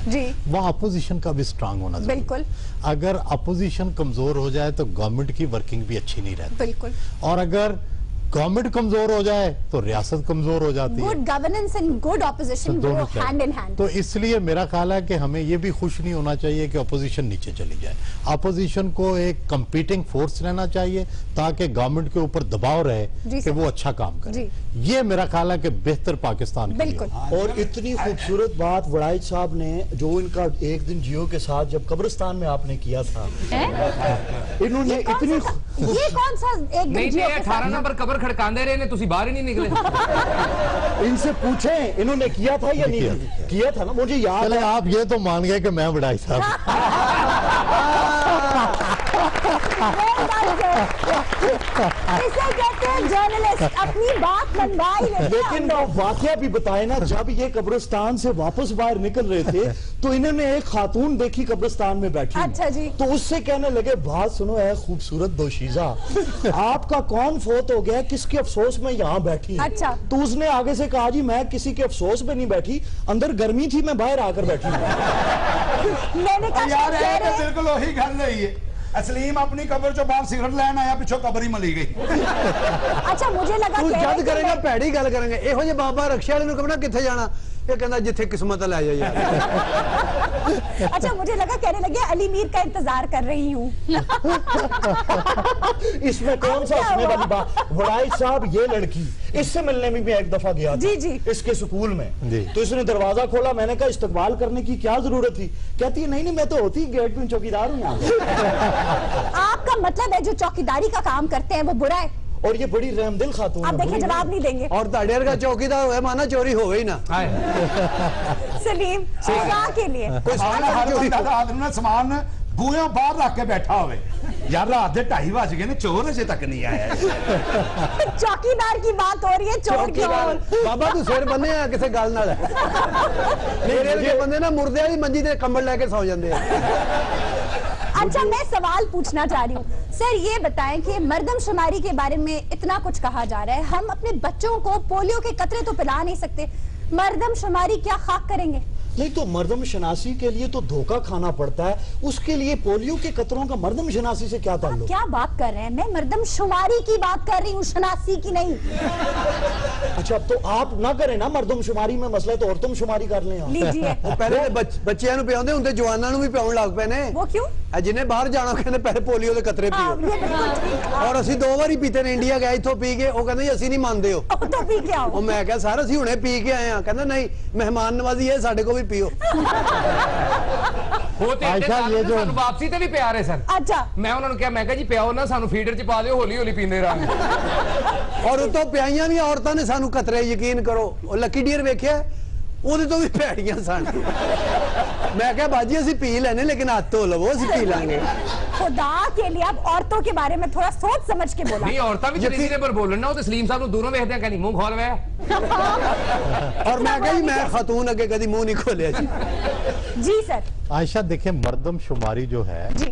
वहां अपोजिशन का भी स्ट्रांग होना जरूरी बिल्कुल। अगर अपोजिशन कमजोर हो जाए तो गवर्नमेंट की वर्किंग भी अच्छी नहीं रहती बिल्कुल। और अगर गवर्नमेंट कमजोर हो जाए तो रियासत कमजोर हो जाती है। Good governance and good opposition go hand in hand. तो इसलिए मेरा ख्याल है कि हमें ये भी खुश नहीं होना चाहिए कि अपोजिशन नीचे चली जाए। अपोजिशन को एक कंपीटिंग फोर्स रहना चाहिए ताकि गवर्नमेंट के ऊपर दबाव रहे कि वो अच्छा काम करे। ये मेरा ख्याल है कि बेहतर पाकिस्तान के लिए। और इतनी खूबसूरत बात वड़ाइच साहब ने जो इनका एक दिन जियो के साथ जब कब्रिस्तान में आपने किया था, इन्होंने इतनी ये कौन सा एक दिन जियो के 18 नंबर कब्र खड़कांदे रहे ने, तुसी बाहर ही नहीं निकले। इनसे पूछें इन्होंने किया था या नहीं किया था ना, मुझे याद है। आप ये तो मान गए कि मैं वड़ाइच साहब। इसे कहते हैं जर्नलिस्ट, अपनी बात मनवाई लेते हैं। लेकिन वो वाकया भी बताए ना, जब ये कब्रिस्तान से वापस बाहर निकल रहे थे तो इन्होंने एक खातून देखी कब्रिस्तान में बैठी। अच्छा जी। तो उससे कहने लगे बात सुनो है खूबसूरत दोशीजा, आपका कौन फोत हो गया, किसके अफसोस में यहाँ बैठी। अच्छा। तो उसने आगे से कहा जी मैं किसी के अफसोस में नहीं बैठी, अंदर गर्मी थी मैं बाहर आकर बैठी। मैंने कहा यार बिल्कुल वही गल रही है। असलीम अपनी कब्र चो बाहर सिगरेट लैन आया, पिछो कब्र ही मली गई। अच्छा, मुझे लगा तू जद करेगा भैड़ी गल करेंगे। एहो जे बाबा रक्षा वाले कहना किथे जाना, ये कहना जिथे किस्मत लै जाए यार। अच्छा, मुझे लगा कहने लगे अली मीर का इंतजार कर रही हूँ। इसमें कौन सा हंसने वाली बात। वड़ाइच साहब ये लड़की, इससे मिलने में भी एक दफा गया था जी। इसके स्कूल में। तो इसने दरवाजा खोला, मैंने कहा इस्तकबाल करने की क्या जरूरत थी, कहती है नहीं मैं तो होती गेट में चौकीदार हूँ। आपका मतलब है जो चौकीदारी का काम करते हैं वो बुरा है? और ये बड़ी रहमदिल खातून है। आप देखिए जवाब नहीं देंगे। और ताडेर का चौकीदार हुए माना चोरी हो गई ना। सलीम के लिए समान बूहे बाहर रख के बैठा हुए, यार रात के 2:30 बज गए ने, चोर अजे तक नहीं आया। चौकीदार की बात हो रही है, चोर की बाबा तू सिर बंने आ किसी गल नाल। मेरे के बंदे ना मुर्दे वाली मंजी ते कंबल लेके सौ जाते हैं। अच्छा, मैं सवाल पूछना चाह रही हूँ सर, ये बताएं कि मर्दमशुमारी के बारे में इतना कुछ कहा जा रहा है, हम अपने बच्चों को पोलियो के कतरे तो पिला नहीं सकते, मर्दमशुमारी क्या खाक करेंगे? नहीं तो मर्दम शनासी के लिए तो धोखा खाना पड़ता है, उसके लिए पोलियो के कतरों का मर्दम शनासी से क्या ताल्लुक? क्या बात कर रहे हैं? मैं मर्दम शुमारी की बात कर रही हूँ, शनासी की नहीं। अच्छा तो आप ना करें ना मर्दम शुमारी में मसला है तो औरतम शुमारी कर लें आप। लीजिए। पहले बच्चियां ਨੂੰ ਪਿਆਉਂਦੇ ਹੁੰਦੇ, ਜਵਾਨਾਂ ਨੂੰ ਵੀ ਪਿਆਉਣ ਲੱਗ ਪਏ ਨੇ। वो क्यों? ਜਿਹਨੇ ਬਾਹਰ ਜਾਣਾ ਕਹਿੰਦੇ ਪਹਿਲੇ ਪੋਲੀਓ ਦੇ ਕਤਰੇ ਪੀਓ। ਔਰ ਅਸੀਂ 2 ਵਾਰੀ ਪੀਤੇ ਨੇ, ਇੰਡੀਆ ਗਏ, ਇੱਥੋਂ ਪੀ ਕੇ, ਉਹ ਕਹਿੰਦੇ ਜੀ ਅਸੀਂ ਨਹੀਂ ਮੰਨਦੇ ਹੋ। तो पी के आओ। ਉਹ ਮੈਂ ਕਿਹਾ ਸਰ ਅਸੀਂ ਹੁਣੇ ਪੀ ਕੇ ਆਏ ਆ, ਕਹਿੰਦਾ ਨਹੀਂ ਮਹਿਮਾਨ ਨਵਾਜ਼ੀ ਹੈ, ਸਾਡੇ ਕੋਲ ਵੀ ਪੀਓ। ਸਾਨੂੰ ਵਾਪਸੀ ਤੇ ਵੀ ਪਿਆਰ ਹੈ ਸਰ। अच्छा ਮੈਂ ਉਹਨਾਂ ਨੂੰ ਕਿਹਾ, ਮੈਂ ਕਿਹਾ ਜੀ ਪਿਆਓ ਨਾ, ਸਾਨੂੰ ਫੀਡਰ ਚ ਪਾ ਦਿਓ, ਹੌਲੀ ਹੌਲੀ ਪੀਂਦੇ ਰਹਾਂਗੇ। ਔਰ ਉਤੋਂ ਪਿਆਈਆਂ ਵੀ ਔਰਤਾਂ ਨੇ ਸਾਨੂੰ ਕਤਰੇ, ਯਕੀਨ ਕਰੋ। ਉਹ ਲੱਕੀ ਡੀਅਰ ਵੇਖਿਆ, ਉਹਦੇ ਤੋਂ ਵੀ ਭੈੜੀਆਂ ਸਨ। मैं क्या बाजी ਅਸੀਂ पी लेने, लेकिन हाथ तो लवो, ਅਸੀਂ पी लेंगे। खुदा के लिए आप औरतों के बारे में थोड़ा सोच समझ के बोला। नहीं औरतां भी रीजनेबल बोलन ना, ਉਹ तस्लीम साहब ਨੂੰ ਦੂਰੋਂ ਵੇਖਦੇ ਆ, ਕਹਿੰਦੀ ਮੂੰਹ ਖੋਲ ਵੇ। और मैं कही मैं खातून अगे कभी मुंह नहीं खोलिया जी। जी सर। आयशा देखिए, मर्दम शुमारी जो है जी,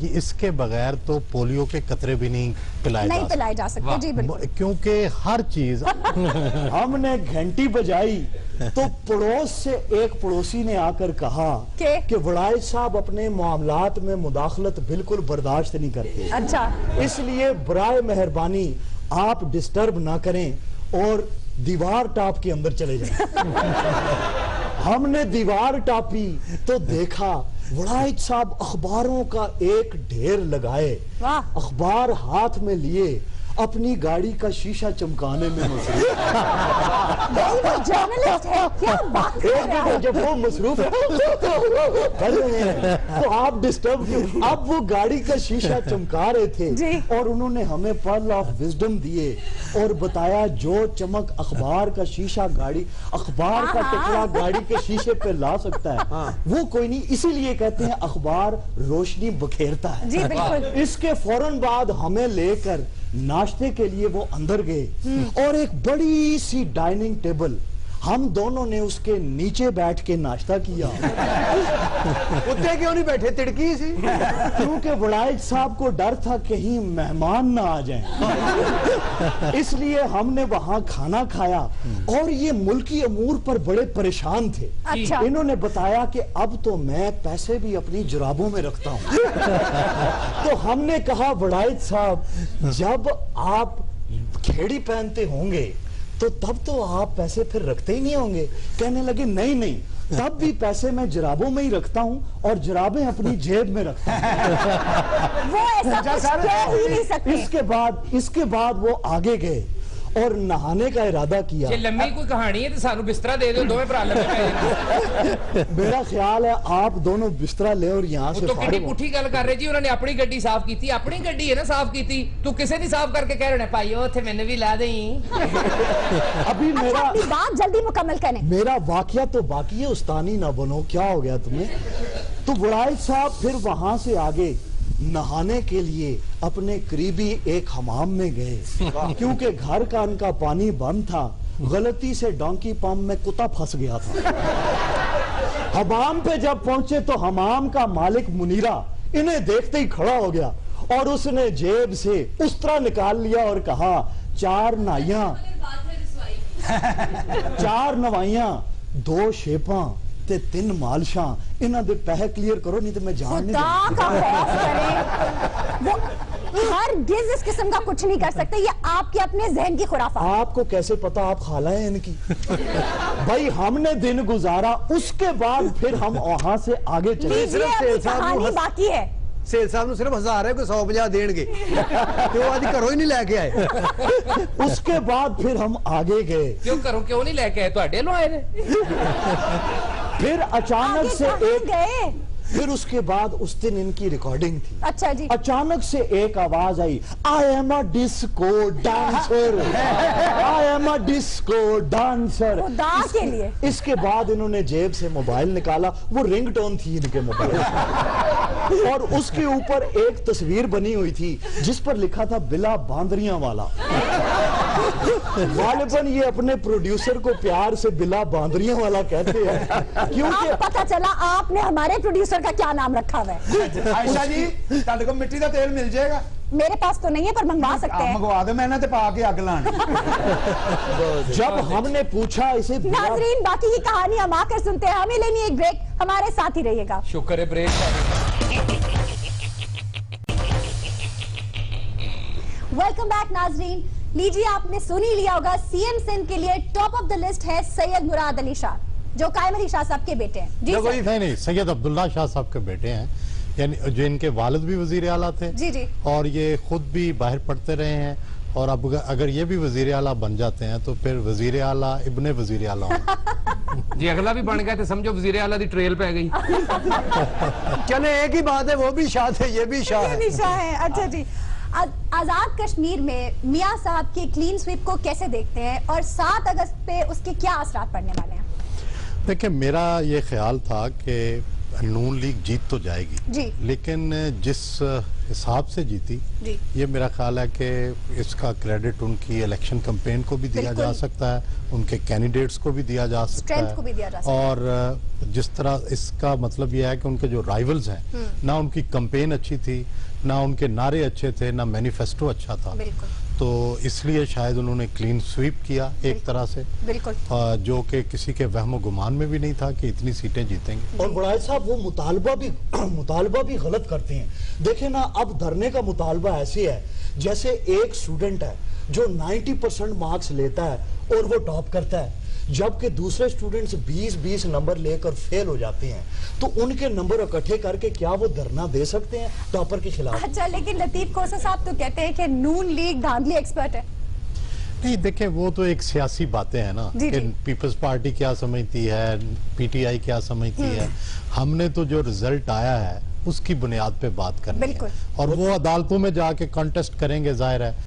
ये इसके बगैर तो पोलियो के कतरे भी नहीं पिलाए जा सकते। जी बिल्कुल, क्योंकि हर चीज हमने घंटी बजाई तो पड़ोस से एक पड़ोसी ने आकर कहा कि वड़ाइज साहब अपने मामलात में मुदाखलत बिल्कुल बर्दाश्त नहीं करते। अच्छा, इसलिए बराए मेहरबानी आप डिस्टर्ब ना करें और दीवार टाप के अंदर चले जाएं। हमने दीवार टापी तो देखा वड़ाइज साहब अखबारों का एक ढेर लगाए, अखबार हाथ में लिए अपनी गाड़ी का शीशा चमकाने में मसरूफ जर्नलिस्ट है क्या? बात कर रहा है? जब वो मसरूफ कर रहे हैं तो आप डिस्टर्ब क्यों? अब वो गाड़ी का शीशा चमका रहे थे और उन्होंने हमें पर्ल ऑफ विजडम दिए और बताया जो चमक अखबार का शीशा गाड़ी, अखबार का टुकड़ा गाड़ी के शीशे पे ला सकता है वो कोई नहीं, इसीलिए कहते हैं अखबार रोशनी बखेरता है। जी बिल्कुल। इसके फौरन बाद हमें लेकर नाश्ते के लिए वो अंदर गए और एक बड़ी सी डाइनिंग टेबल, हम दोनों ने उसके नीचे बैठ के नाश्ता किया। उत्ते क्यों नहीं बैठे, तिड़की सी? क्योंकि वड़ाइज साहब को डर था कहीं मेहमान ना आ जाएं, इसलिए हमने वहां खाना खाया और ये मुल्की अमूर पर बड़े परेशान थे। अच्छा। इन्होंने बताया कि अब तो मैं पैसे भी अपनी जुराबों में रखता हूं। तो हमने कहा वड़ाइज साहब जब आप खेड़ी पहनते होंगे तो तब तो आप पैसे फिर रखते ही नहीं होंगे। कहने लगे नहीं नहीं, तब भी पैसे मैं जुराबों में ही रखता हूं और जुराबें अपनी जेब में रखता हूं। वो ऐसा कुछ कह ही नहीं सकते। इसके बाद वो आगे गए और नहाने का इरादा किया। ये लंबी कोई कहानी है तो सानू बिस्तरा दे दो, दोवें भरा लंबे। मेरा ख्याल है आप दोनों बिस्तरा ले और यहाँ से तो कितनी पुठी गल कर रहे जी, उन्होंने अपनी गड्डी साफ की थी, अपनी गड्डी है ना साफ की थी, तू किसे नहीं साफ करके कह रहे भाई थे मैंने भी ला दी। अभी मेरा अपनी बात जल्दी मुकम्मल करें। मेरा वाकया तो बाकी है, उस्तानी ना बनो, क्या हो गया तुम्हें? तो वड़ाइज साहब फिर वहां से आगे नहाने के लिए अपने करीबी एक हमाम में गए क्योंकि घर का उनका पानी बंद था। गलती से डोंकी पंप में कुत्ता फंस गया था। हमाम पे जब पहुंचे तो हमाम का मालिक मुनीरा इन्हें देखते ही खड़ा हो गया और उसने जेब से उस्तरा निकाल लिया और कहा 4 नाइयां 4 नवाइयां 2 शेपा 3 मालशा, इन्हों दे पैसे क्लियर करो नहीं तो मैं जान नहीं हर गिज इस किस्म का कुछ नहीं कर सकते, ये आपके अपने जहन की खुराफात। आपको कैसे पता? आप खाला है इनकी। भाई हमने दिन गुजारा, उसके बाद फिर हम वहां से आगे चले। कहानी बाकी है। सेल साहब ਨੂੰ सिर्फ 1000 है, कोई 150 देंगे तो आज घरों ही नहीं लेके आए। उसके बाद फिर हम आगे गए। क्यों घरों क्यों नहीं लेके आए? ਤੁਹਾਡੇ लो आए थे। फिर अचानक से एक गए। फिर उसके बाद उस दिन इनकी रिकॉर्डिंग थी। अच्छा जी। अचानक से एक आवाज आई, I am a disco dancer, I am a disco dancer. के लिए इसके बाद इन्होंने जेब से मोबाइल निकाला, वो रिंगटोन थी इनके मोबाइल और उसके ऊपर एक तस्वीर बनी हुई थी जिस पर लिखा था बिला बांदरियां वाला। गालिबन ये अपने प्रोड्यूसर को प्यार से बिला बांदरियों वाला कहते हैं, क्योंकि अब पता चला आपने हमारे प्रोड्यूसर का क्या नाम रखा हुआ है। आयशा जी ਤੁਹਾਡੇ ਕੋਲ ਮਿੱਟੀ ਦਾ ਤੇਲ ਮਿਲ ਜਾਏਗਾ? मेरे पास तो नहीं है पर मंगवा सकते हैं। मंगवा दो, मैंने तो पा के अग लानी। जब हमने पूछा इसे नाजरीन बाकी की कहानी हम आकर सुनते हैं, हमें लेनी एक ब्रेक, हमारे साथ ही रहिएगा। शुक्र है ब्रेक। वेलकम बैक नाजरीन। लीजिए आपने सुन ही लिया होगा, सीएम सिंध के लिए टॉप ऑफ द लिस्ट है सैयद मुराद अली शाह, जो कायम अली शाह साहब के बेटे हैं। जी सर। नहीं, सैयद अब्दुल्ला शाह साहब के बेटे हैं, यानी जो इनके वालिद भी वजीर आला थे। जी जी। और ये खुद भी बाहर पढ़ते रहे हैं, और अब अगर ये भी वजीर आला बन जाते हैं तो फिर वजीर आला इब्ने वजीर आला होंगे। जी अगला भी बन गया तो समझो वजीर आला दी ट्रेल पे गई। चले एक ही बात है, वो भी शाह थे, ये भी शाह है। शाह है। अच्छा जी, आजाद कश्मीर में मियां साहब की क्लीन स्वीप को कैसे देखते हैं और 7 अगस्त पे उसके क्या असरात पड़ने वाले हैं? देखिए, मेरा ये ख्याल था कि नून लीग जीत तो जाएगी जी, लेकिन जिस हिसाब से जीती जी, ये मेरा ख्याल है कि इसका क्रेडिट उनकी इलेक्शन कैंपेन को भी दिया जा सकता है, उनके कैंडिडेट्स को भी दिया जा सकता है, को भी दिया जा सकता है। और जिस तरह इसका मतलब यह है कि उनके जो राइवल्स हैं, ना उनकी कैंपेन अच्छी थी, ना उनके नारे अच्छे थे, ना मैनिफेस्टो अच्छा था, तो इसलिए शायद उन्होंने क्लीन स्वीप किया एक तरह से, बिल्कुल, जो कि किसी के वहम गुमान में भी नहीं था कि इतनी सीटें जीतेंगे। और बड़ाई साहब वो मुतालबा भी गलत करते हैं। देखे ना, अब धरने का मुतालबा ऐसे है जैसे एक स्टूडेंट है जो 90% मार्क्स लेता है और वो टॉप करता है, जबकि दूसरे स्टूडेंट्स 20-20 नंबर लेकर फेल हो जाते हैं, तो उनके नंबर इकट्ठे करके क्या वो धरना दे सकते हैं टॉपर के खिलाफ? अच्छा, लेकिन लतीफ खोसा साहब तो कहते हैं कि नून लीग धांधली एक्सपर्ट है। नहीं, देखें, वो तो एक सियासी बातें हैं ना, कि पीपल्स पार्टी क्या समझती है, पीटीआई क्या समझती है। हमने तो जो रिजल्ट आया है उसकी बुनियाद पे बात करनी है, और वो अदालतों में जाके कॉन्टेस्ट करेंगे, जाहिर है